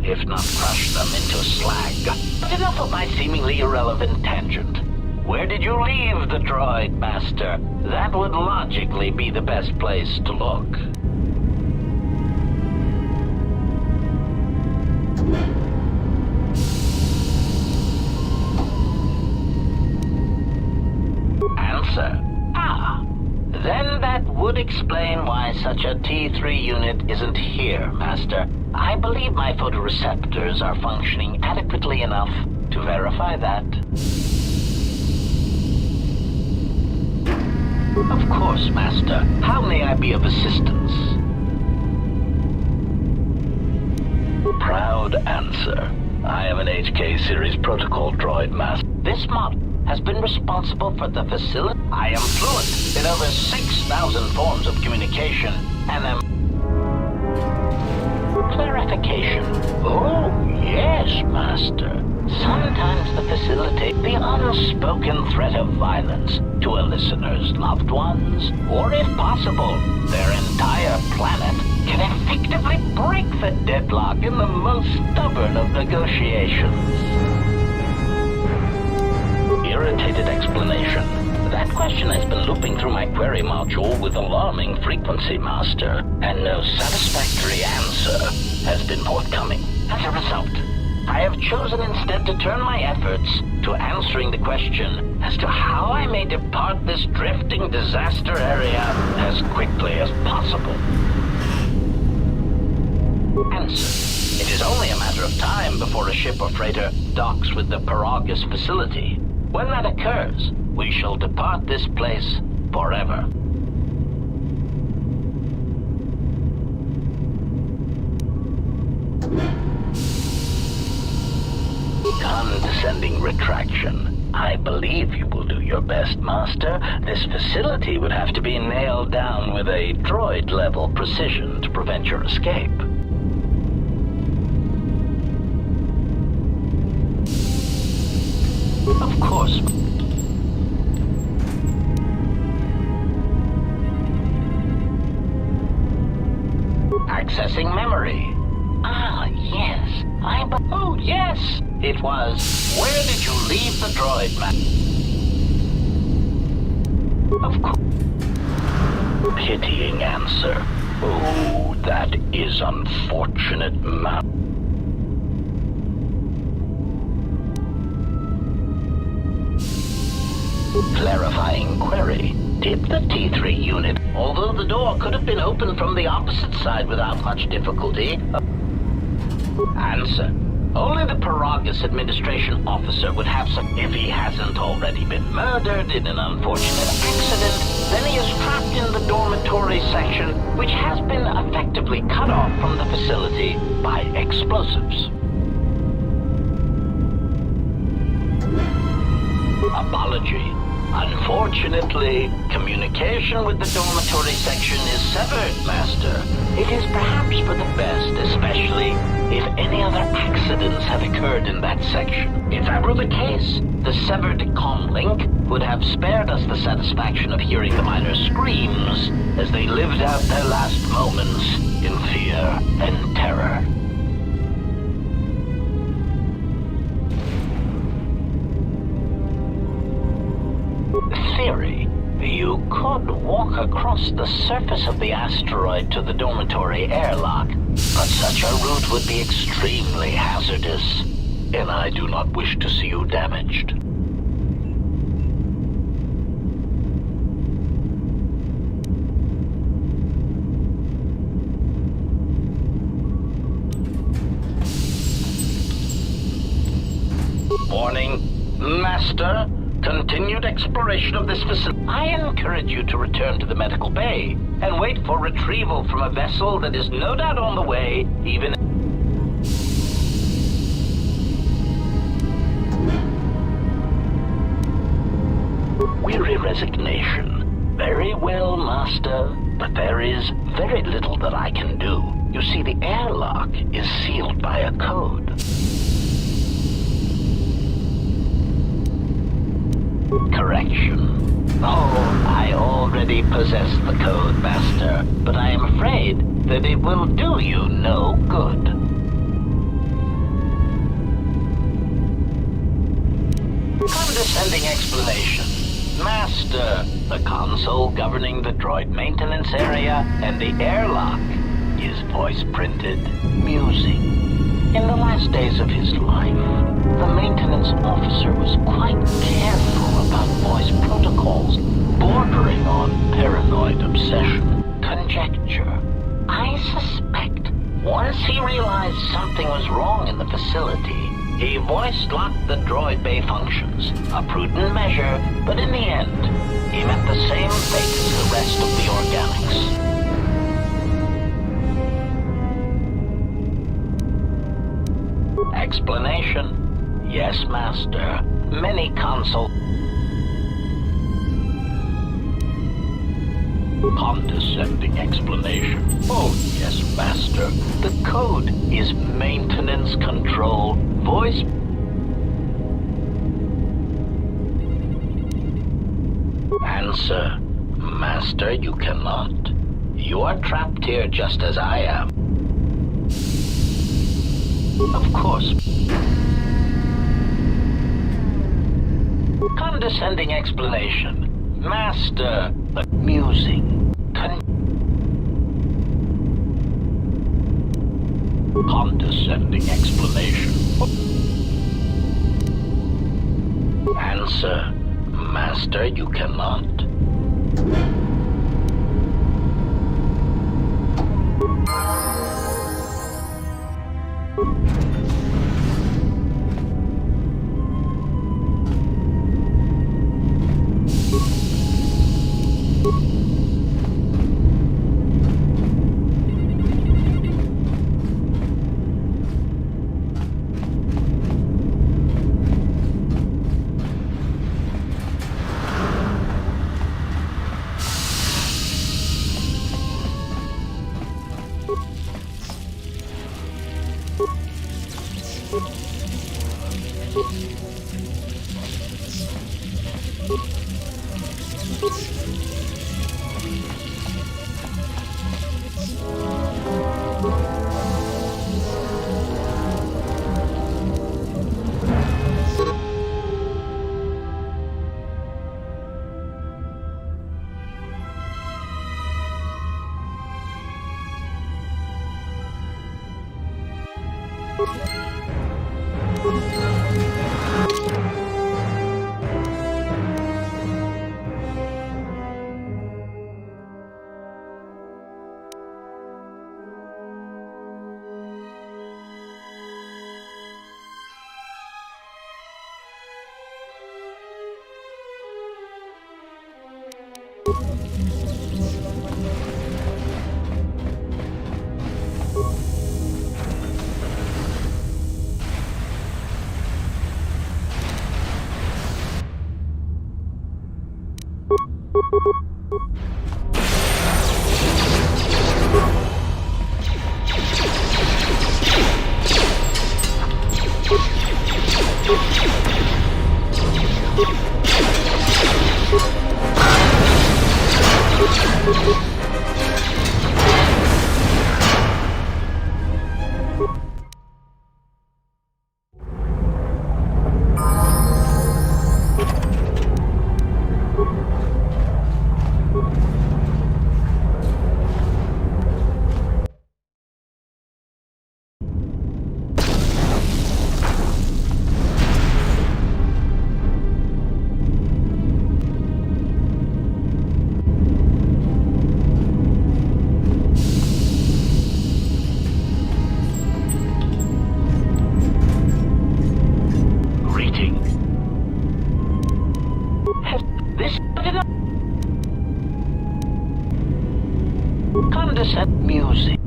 if not crush them into slag. But enough of my seemingly irrelevant tangent. Where did you leave the droid, Master? That would logically be the best place to look. Answer. Then that would explain why such a T3 unit isn't here, Master. I believe my photoreceptors are functioning adequately enough to verify that. Of course, Master. How may I be of assistance? Proud answer. I am an HK series protocol droid, Master. This model has been responsible for the facility. I am fluent in over 6,000 forms of communication and am... Clarification. Oh, yes, Master. Sometimes the facility, the unspoken threat of violence to a listener's loved ones, or if possible, their entire planet, can effectively break the deadlock in the most stubborn of negotiations. Irritated explanation. That question has been looping through my query module with alarming frequency, Master, and no satisfactory answer has been forthcoming. As a result, I have chosen instead to turn my efforts to answering the question as to how I may depart this drifting disaster area as quickly as possible. Answer. It is only a matter of time before a ship or freighter docks with the Peragus facility. When that occurs, we shall depart this place forever. Condescending retraction. I believe you will do your best, Master. This facility would have to be nailed down with a droid-level precision to prevent your escape. Of course. Accessing memory. Ah, yes. Oh, yes. It was, where did you leave the droid, man? Of course. Pitying answer. Oh, that is unfortunate, man. Clarifying query. Did the T3 unit, although the door could have been opened from the opposite side without much difficulty? Answer. Only the Peragus administration officer would have some... If he hasn't already been murdered in an unfortunate accident, then he is trapped in the dormitory section, which has been effectively cut off from the facility by explosives. Apology. Unfortunately, communication with the dormitory section is severed, Master. It is perhaps for the best, especially if any other accidents have occurred in that section. If that were the case, the severed comm link would have spared us the satisfaction of hearing the miners' screams as they lived out their last moments in fear and terror. Theory. You could walk across the surface of the asteroid to the dormitory airlock, but such a route would be extremely hazardous, and I do not wish to see you damaged. Warning, Master. Continued exploration of this facility. I encourage you to return to the medical bay and wait for retrieval from a vessel that is no doubt on the way, even... Weary resignation. Very well, Master. but there is very little that I can do. You see, the airlock is sealed by a code. Correction. Oh, I already possess the code, Master, but I am afraid that it will do you no good. Condescending explanation. Master, the console governing the droid maintenance area and the airlock is voice-printed music. In the last days of his life, the maintenance officer was quite careful about voice protocols, bordering on paranoid obsession. Conjecture. I suspect once he realized something was wrong in the facility, he voice-locked the droid bay functions. A prudent measure, but in the end, he met the same fate as the rest of the organics. Explanation? Yes, Master. Many console... Condescending explanation. Oh, yes, Master. The code is maintenance control voice... Answer. Master, you cannot. You are trapped here just as I am. Of course. Condescending explanation. Master, the music. Condescending explanation. Answer. Master, you cannot. Condescend music.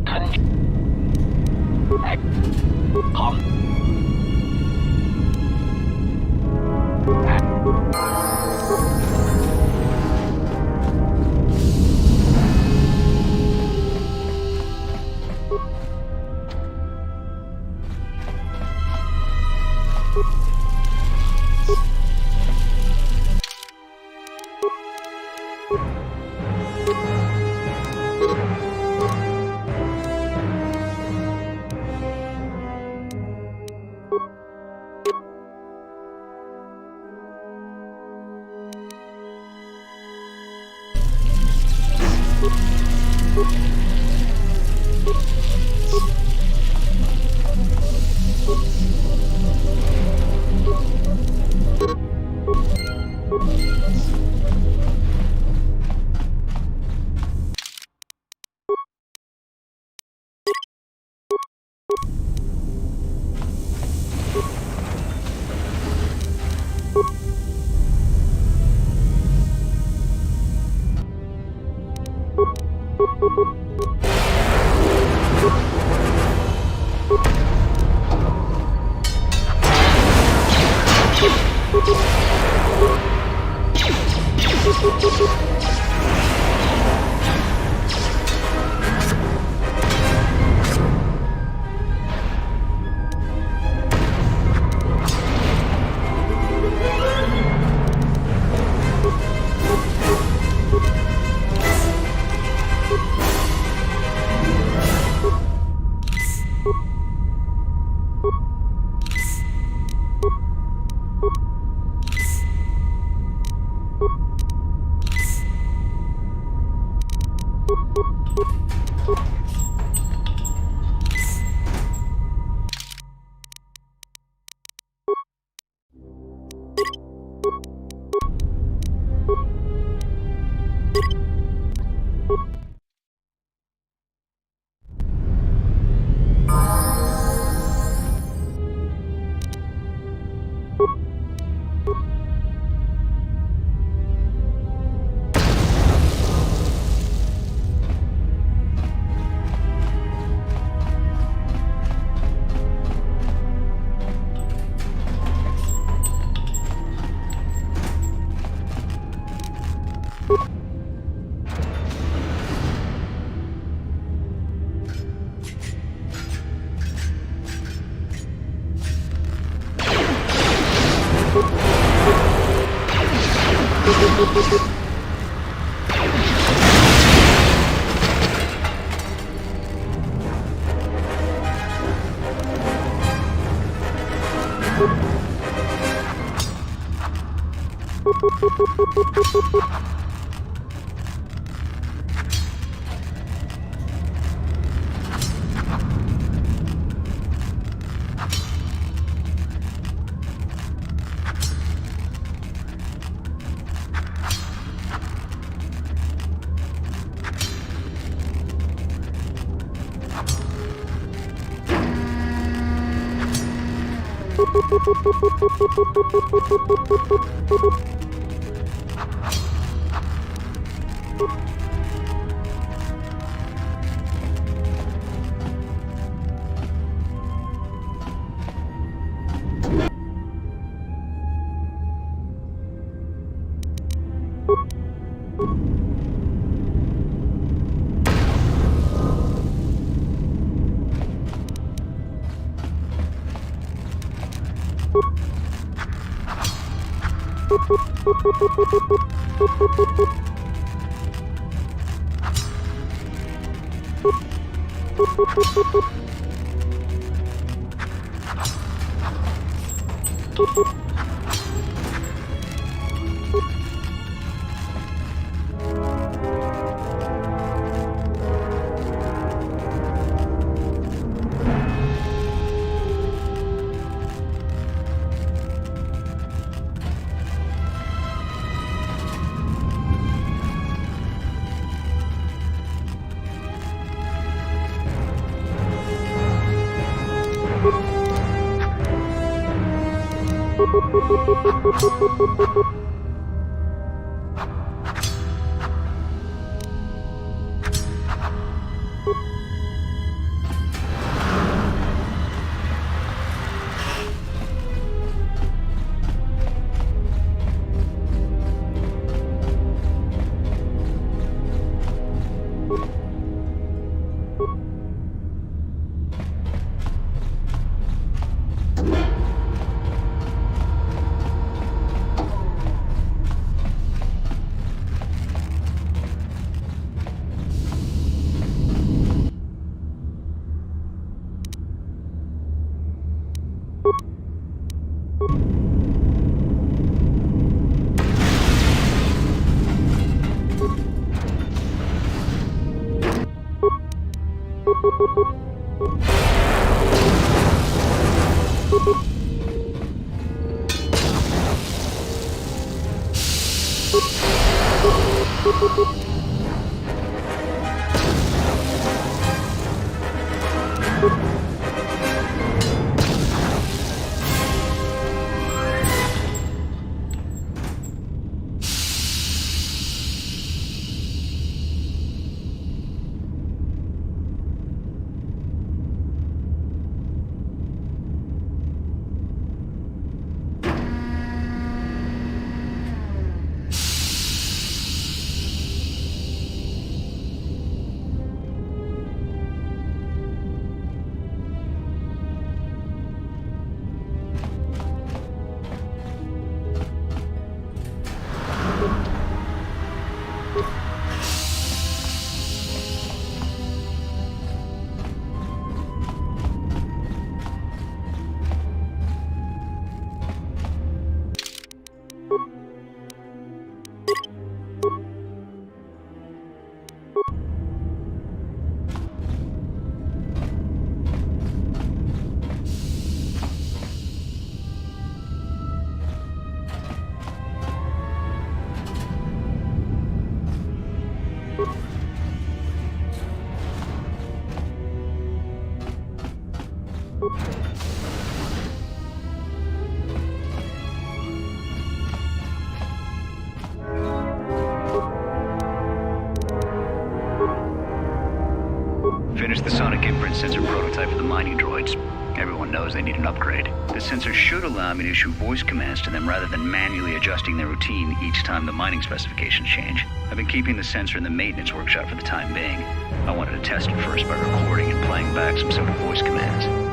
sensor prototype for the mining droids. Everyone knows they need an upgrade. The sensor should allow me to issue voice commands to them rather than manually adjusting their routine each time the mining specifications change. I've been keeping the sensor in the maintenance workshop for the time being. I wanted to test it first by recording and playing back some simple voice commands.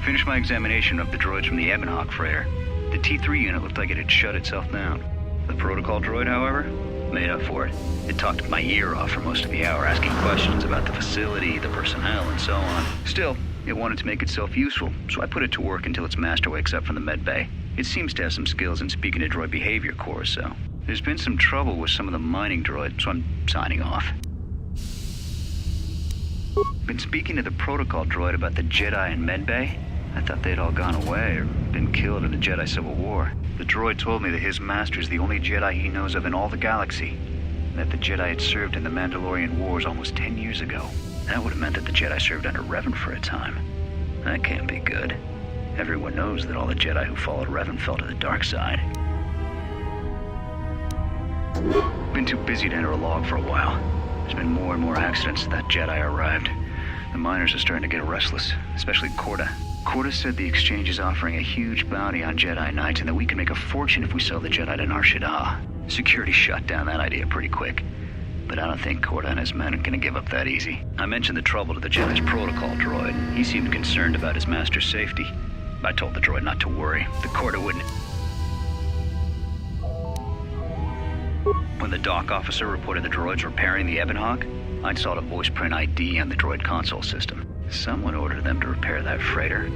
Finished my examination of the droids from the Ebon freighter. The T3 unit looked like it had shut itself down. The protocol droid, however, made up for it. It talked my ear off for most of the hour, asking questions about the facility, the personnel, and so on. Still, it wanted to make itself useful, so I put it to work until its master wakes up from the med bay. It seems to have some skills in speaking to droid behavior cores, so there's been some trouble with some of the mining droids, so I'm signing off. Been speaking to the protocol droid about the Jedi in med bay. I thought they'd all gone away or been killed in the Jedi Civil War. The droid told me that his master's the only Jedi he knows of in all the galaxy, and that the Jedi had served in the Mandalorian Wars almost 10 years ago. That would have meant that the Jedi served under Revan for a time. That can't be good. Everyone knows that all the Jedi who followed Revan fell to the dark side. Been too busy to enter a log for a while. There's been more and more accidents since that Jedi arrived. The miners are starting to get restless, especially Corda. Corda said the exchange is offering a huge bounty on Jedi Knights and that we can make a fortune if we sell the Jedi to Nar Shaddaa. Security shot down that idea pretty quick, but I don't think Corda and his men are gonna give up that easy. I mentioned the trouble to the Jedi's protocol droid. He seemed concerned about his master's safety. I told the droid not to worry. The Corda wouldn't... When the dock officer reported the droids repairing the Ebon Hawk, I installed a voice print ID on the droid console system. Someone ordered them to repair that freighter,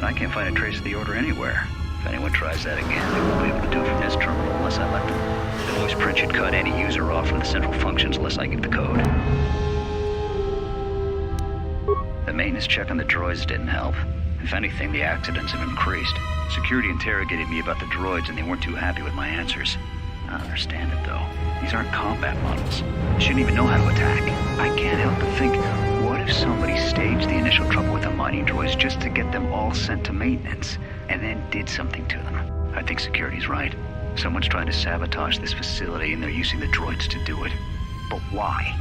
but I can't find a trace of the order anywhere. If anyone tries that again, they won't be able to do it from this terminal unless I let them. The voice print should cut any user off from the central functions unless I get the code. The maintenance check on the droids didn't help. If anything, the accidents have increased. Security interrogated me about the droids and they weren't too happy with my answers. I don't understand it, though. These aren't combat models. They shouldn't even know how to attack. I can't help but think, what if somebody staged the initial trouble with the mining droids just to get them all sent to maintenance, and then did something to them? I think security's right. Someone's trying to sabotage this facility, and they're using the droids to do it. But why?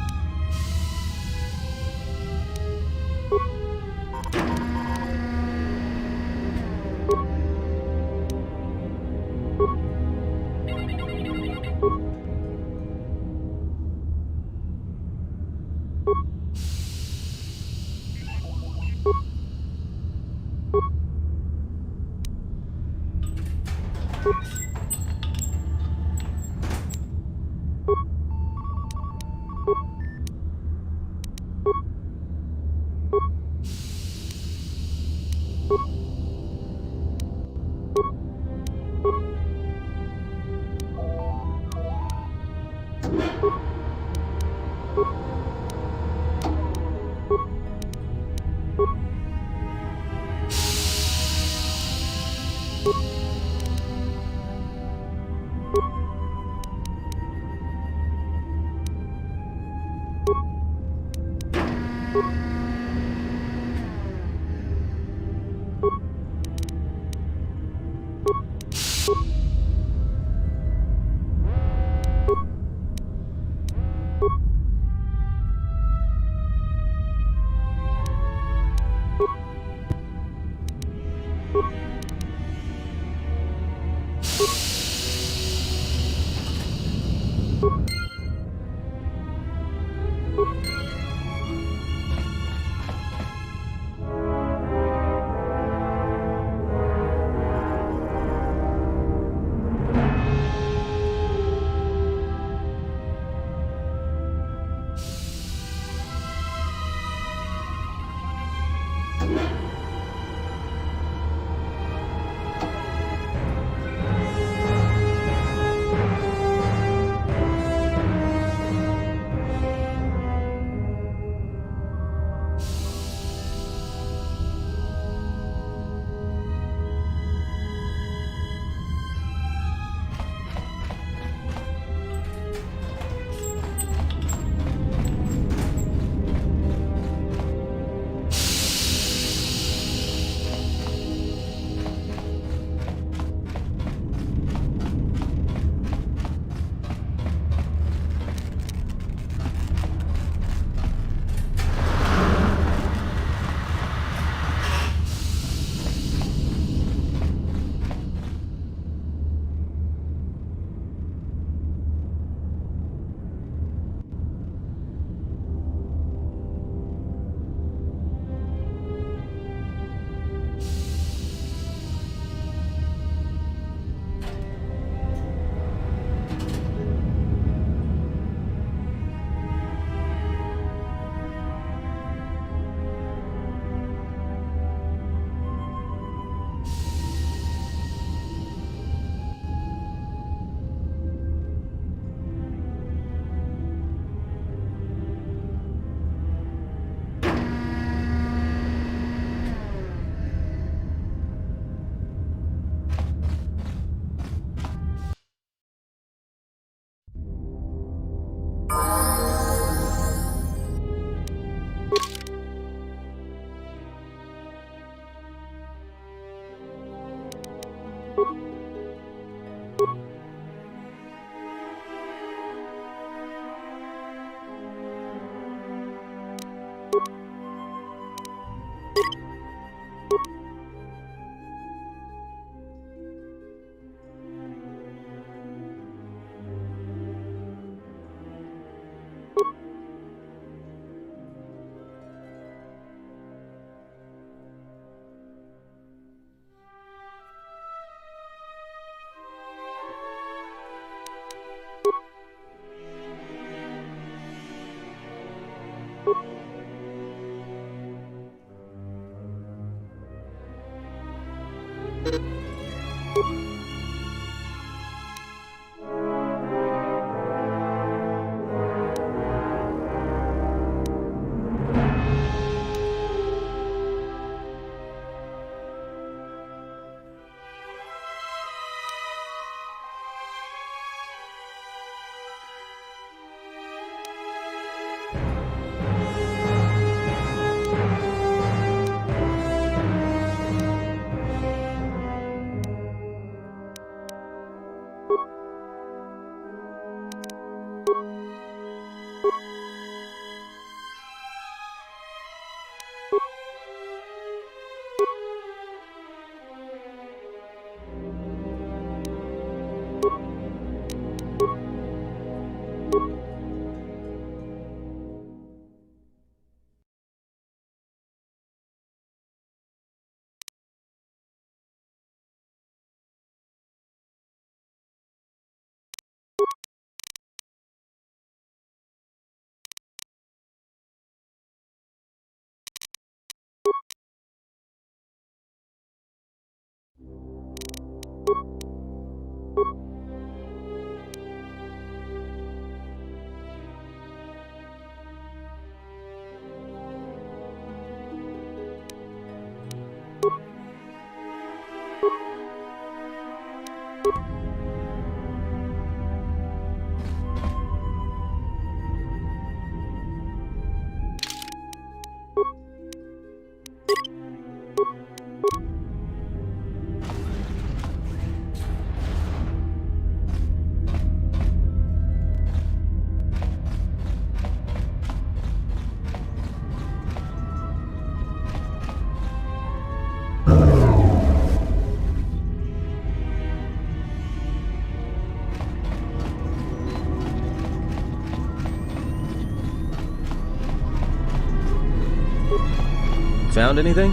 Found anything?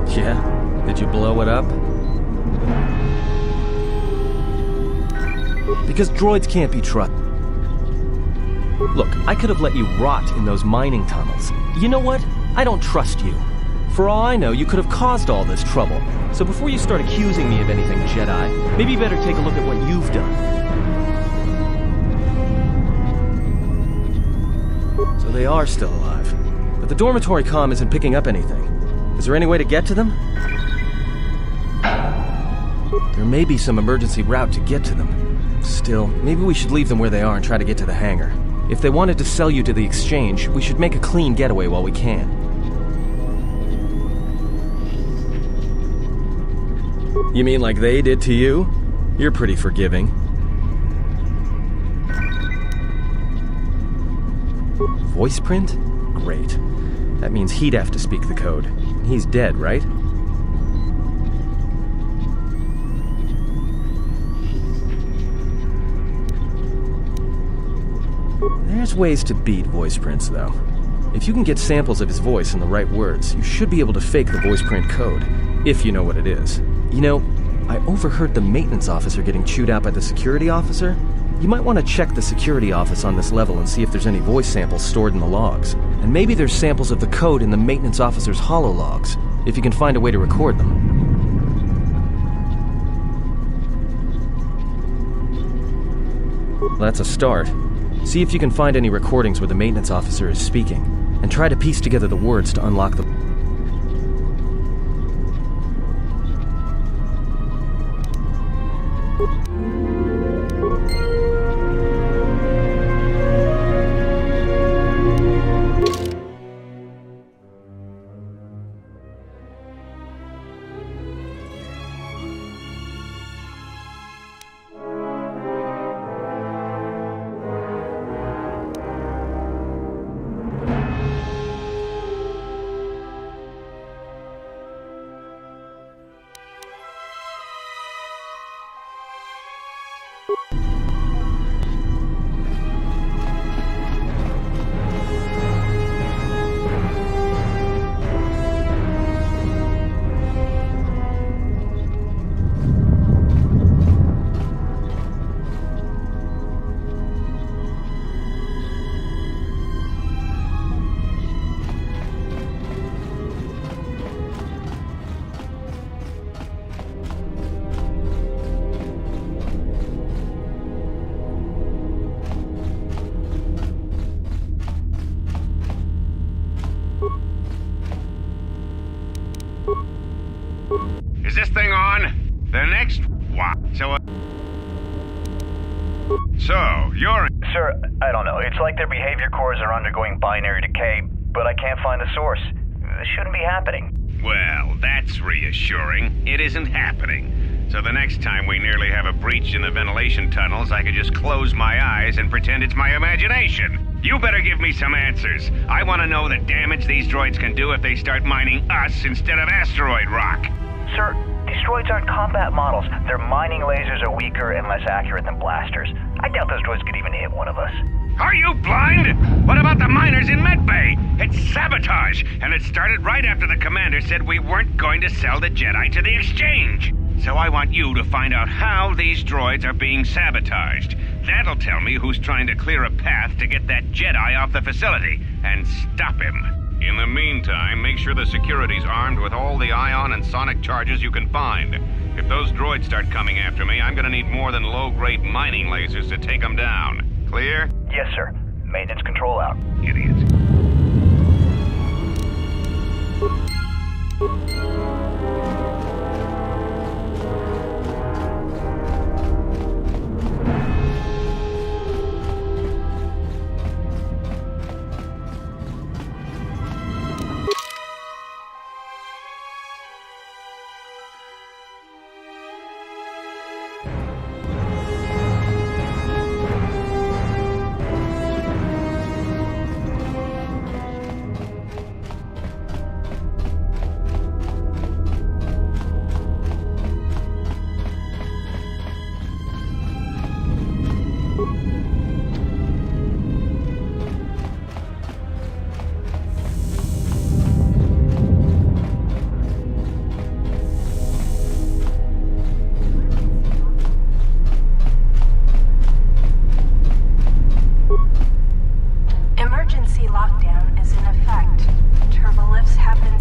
Yeah? Did you blow it up? Because droids can't be trusted. Look, I could have let you rot in those mining tunnels. You know what? I don't trust you. For all I know, you could have caused all this trouble. So before you start accusing me of anything, Jedi, maybe you better take a look at what you've done. So they are still alive. But the dormitory comm isn't picking up anything. Is there any way to get to them? There may be some emergency route to get to them. Still, maybe we should leave them where they are and try to get to the hangar. If they wanted to sell you to the exchange, we should make a clean getaway while we can. You mean like they did to you? You're pretty forgiving. Voice print? Great. That means he'd have to speak the code. He's dead, right? There's ways to beat voice prints, though. If you can get samples of his voice and the right words, you should be able to fake the voice print code, if you know what it is. You know, I overheard the maintenance officer getting chewed out by the security officer. You might want to check the security office on this level and see if there's any voice samples stored in the logs. And maybe there's samples of the code in the maintenance officer's holo logs, if you can find a way to record them. That's a start. See if you can find any recordings where the maintenance officer is speaking, and try to piece together the words to unlock the... next... What? So, you're... Sir, I don't know. It's like their behavior cores are undergoing binary decay, but I can't find the source. This shouldn't be happening. Well, that's reassuring. It isn't happening. So the next time we nearly have a breach in the ventilation tunnels, I could just close my eyes and pretend it's my imagination. You better give me some answers. I want to know the damage these droids can do if they start mining us instead of asteroid rock. Sir, these droids aren't combat models. Their mining lasers are weaker and less accurate than blasters. I doubt those droids could even hit one of us. Are you blind? What about the miners in Medbay? It's sabotage, and it started right after the commander said we weren't going to sell the Jedi to the Exchange. So I want you to find out how these droids are being sabotaged. That'll tell me who's trying to clear a path to get that Jedi off the facility and stop him. In the meantime, make sure the security's armed with all the ion and sonic charges you can find. If those droids start coming after me, I'm gonna need more than low-grade mining lasers to take them down. Clear? Yes, sir. Maintenance control out. Idiot. Emergency lockdown is in effect. Turbolifts have been...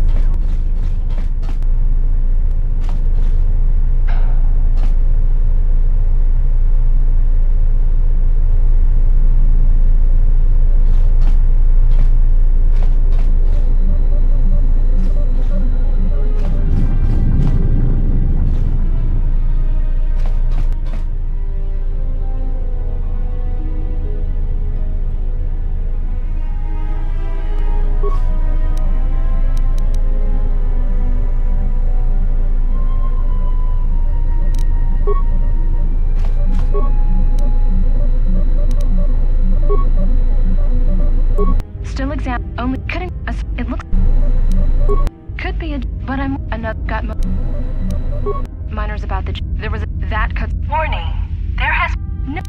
Still only couldn't. It looks. Could be a. But I'm another got miners about the. There was that could. Warning. There has... No.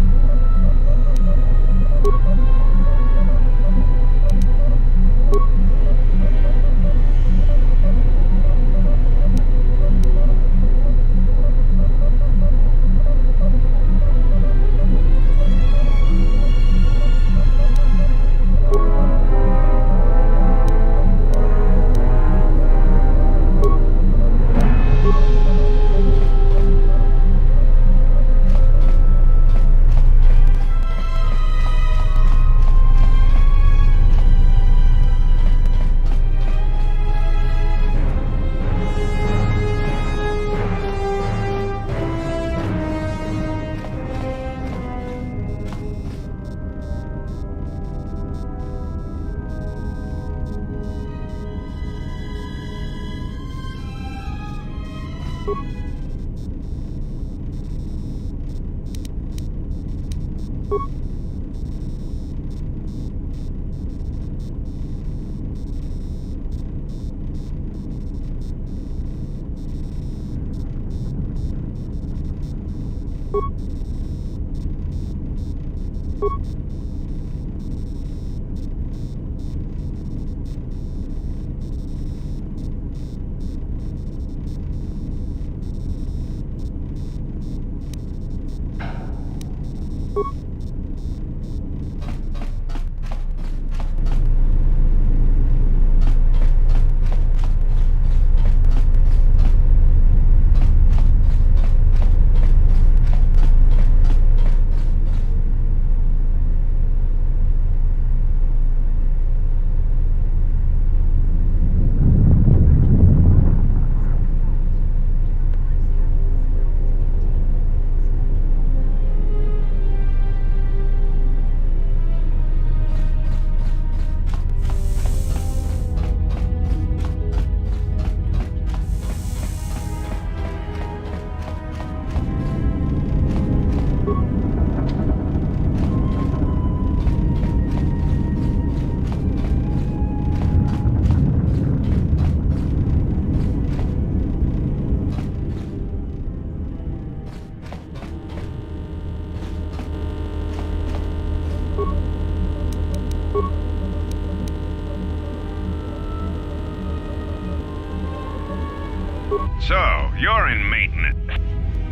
So, you're in maintenance.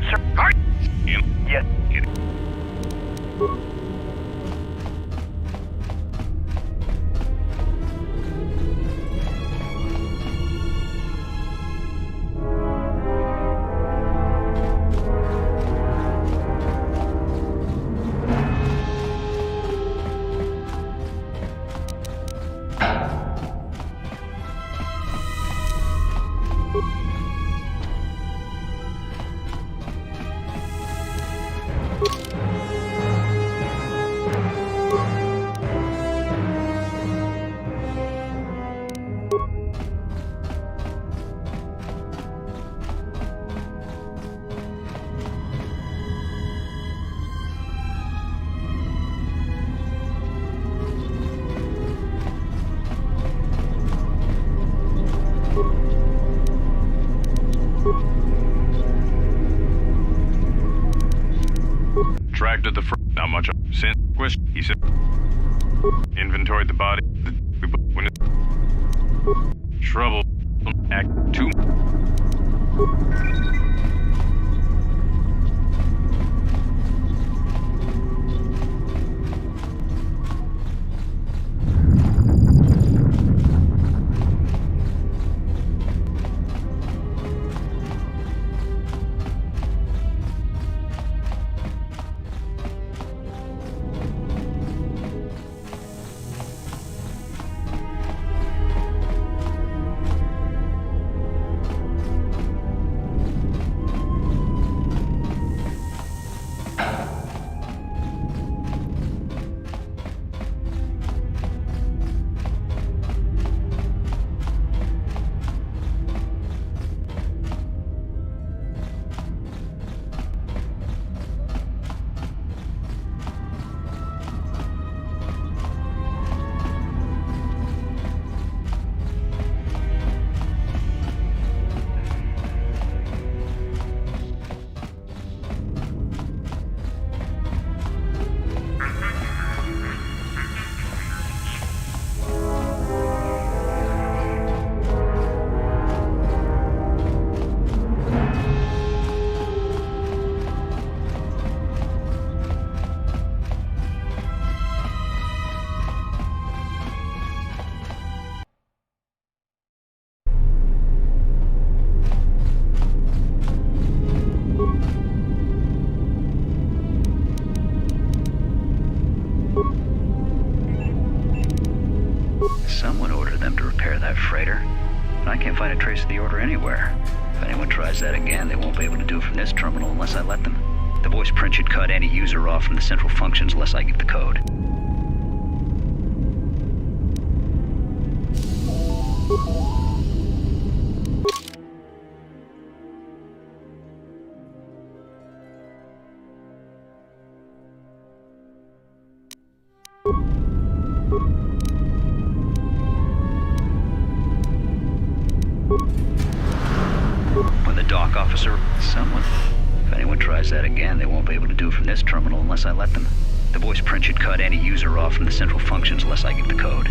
Sir. Hi. Yes. Tracked at the front. Not much. Since he said. Inventoried the body. When it. Trouble. Act 2. Someone ordered them to repair that freighter, but I can't find a trace of the order anywhere. If anyone tries that again, they won't be able to do it from this terminal unless I let them. The voice print should cut any user off from the central functions unless I get the code. When the dock officer, someone. If anyone tries that again, they won't be able to do it from this terminal unless I let them. The voice print should cut any user off from the central functions unless I get the code.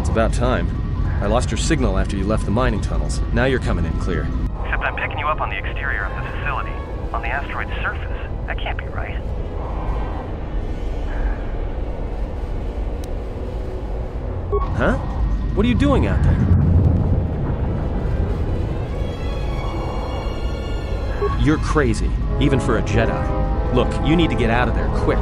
That's about time. I lost your signal after you left the mining tunnels. Now you're coming in clear. Except I'm picking you up on the exterior of the facility, on the asteroid's surface. That can't be right. Huh? What are you doing out there? You're crazy, even for a Jedi. Look, you need to get out of there, quick.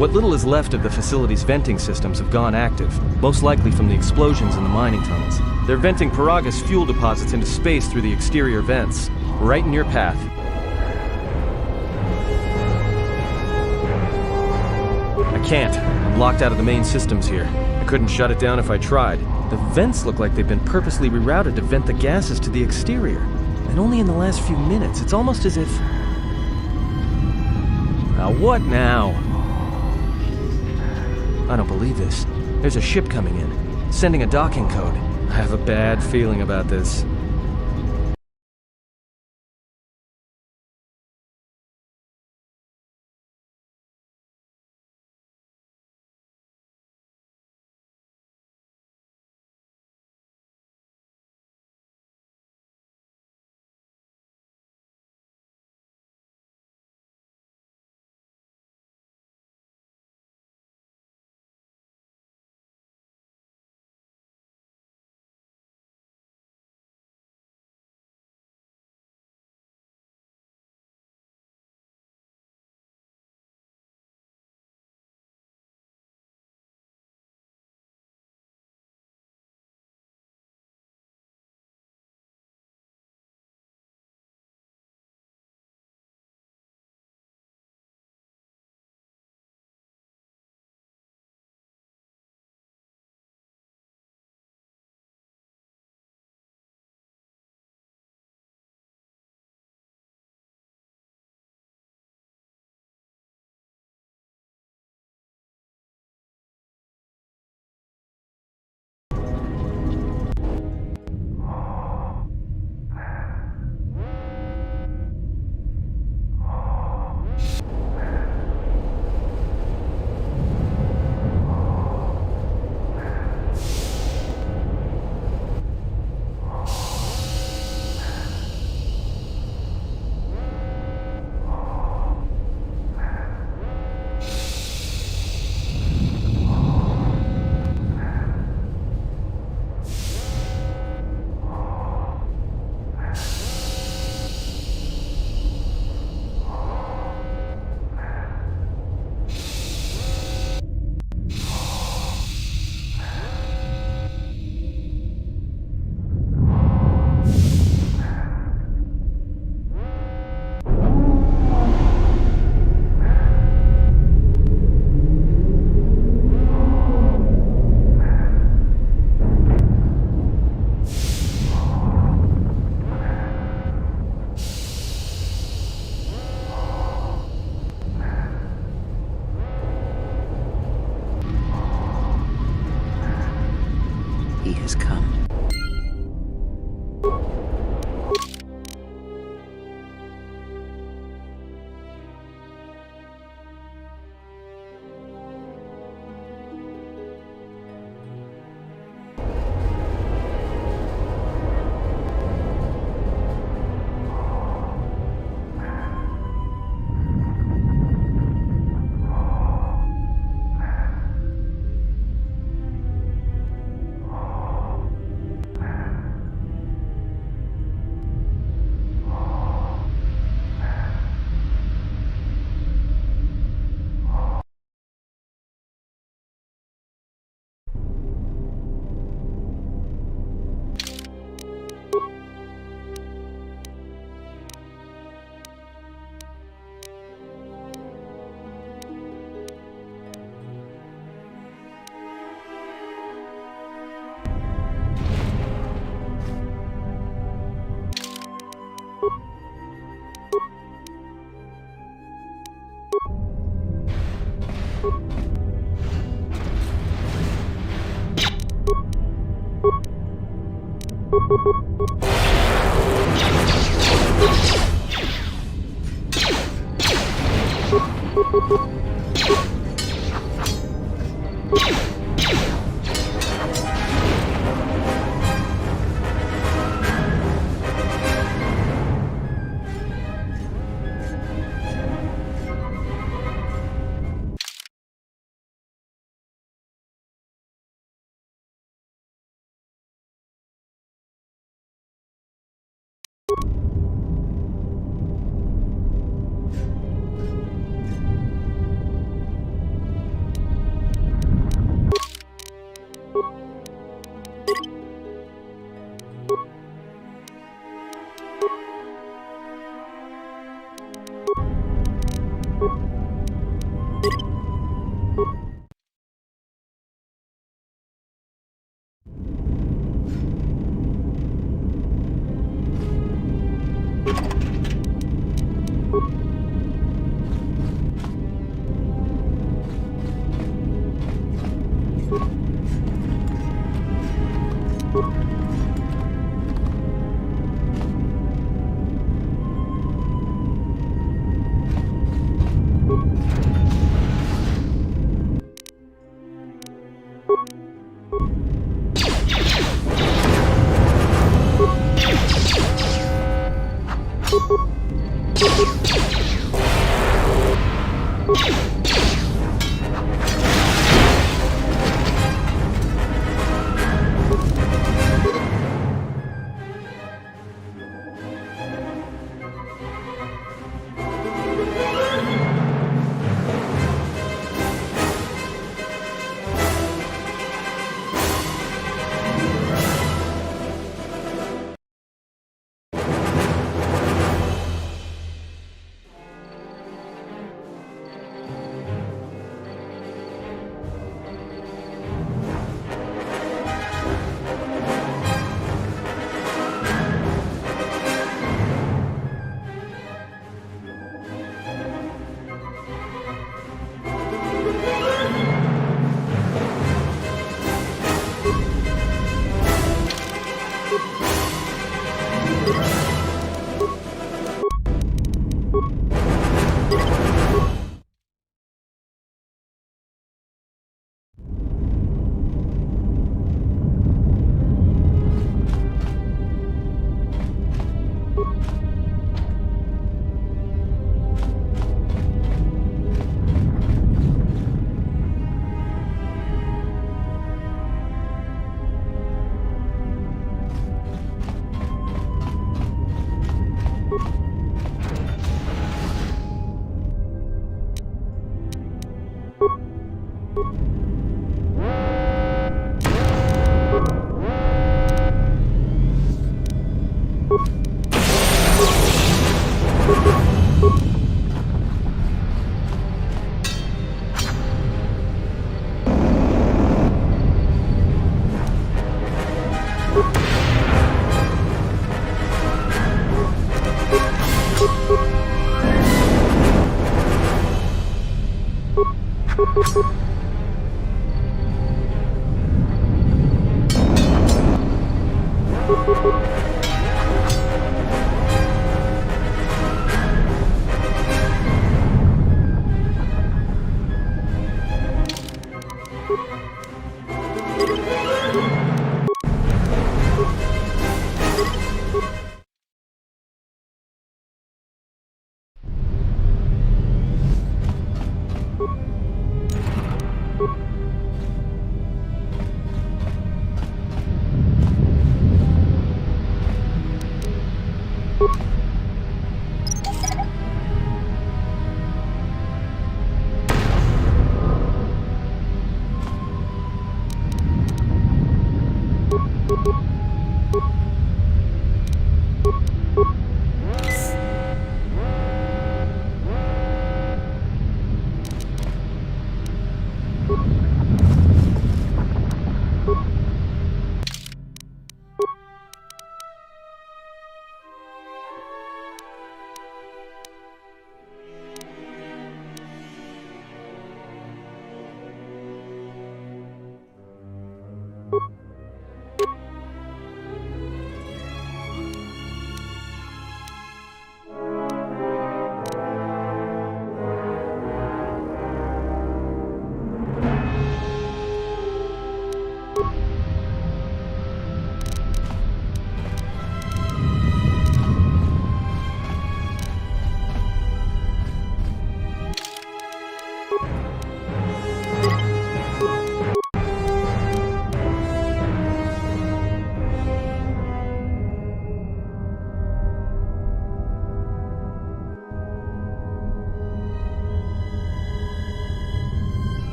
What little is left of the facility's venting systems have gone active, most likely from the explosions in the mining tunnels. They're venting Paragus fuel deposits into space through the exterior vents, right in your path. I can't. I'm locked out of the main systems here. I couldn't shut it down if I tried. The vents look like they've been purposely rerouted to vent the gases to the exterior. And only in the last few minutes. It's almost as if... Now what now? I don't believe this. There's a ship coming in, sending a docking code. I have a bad feeling about this. has come. You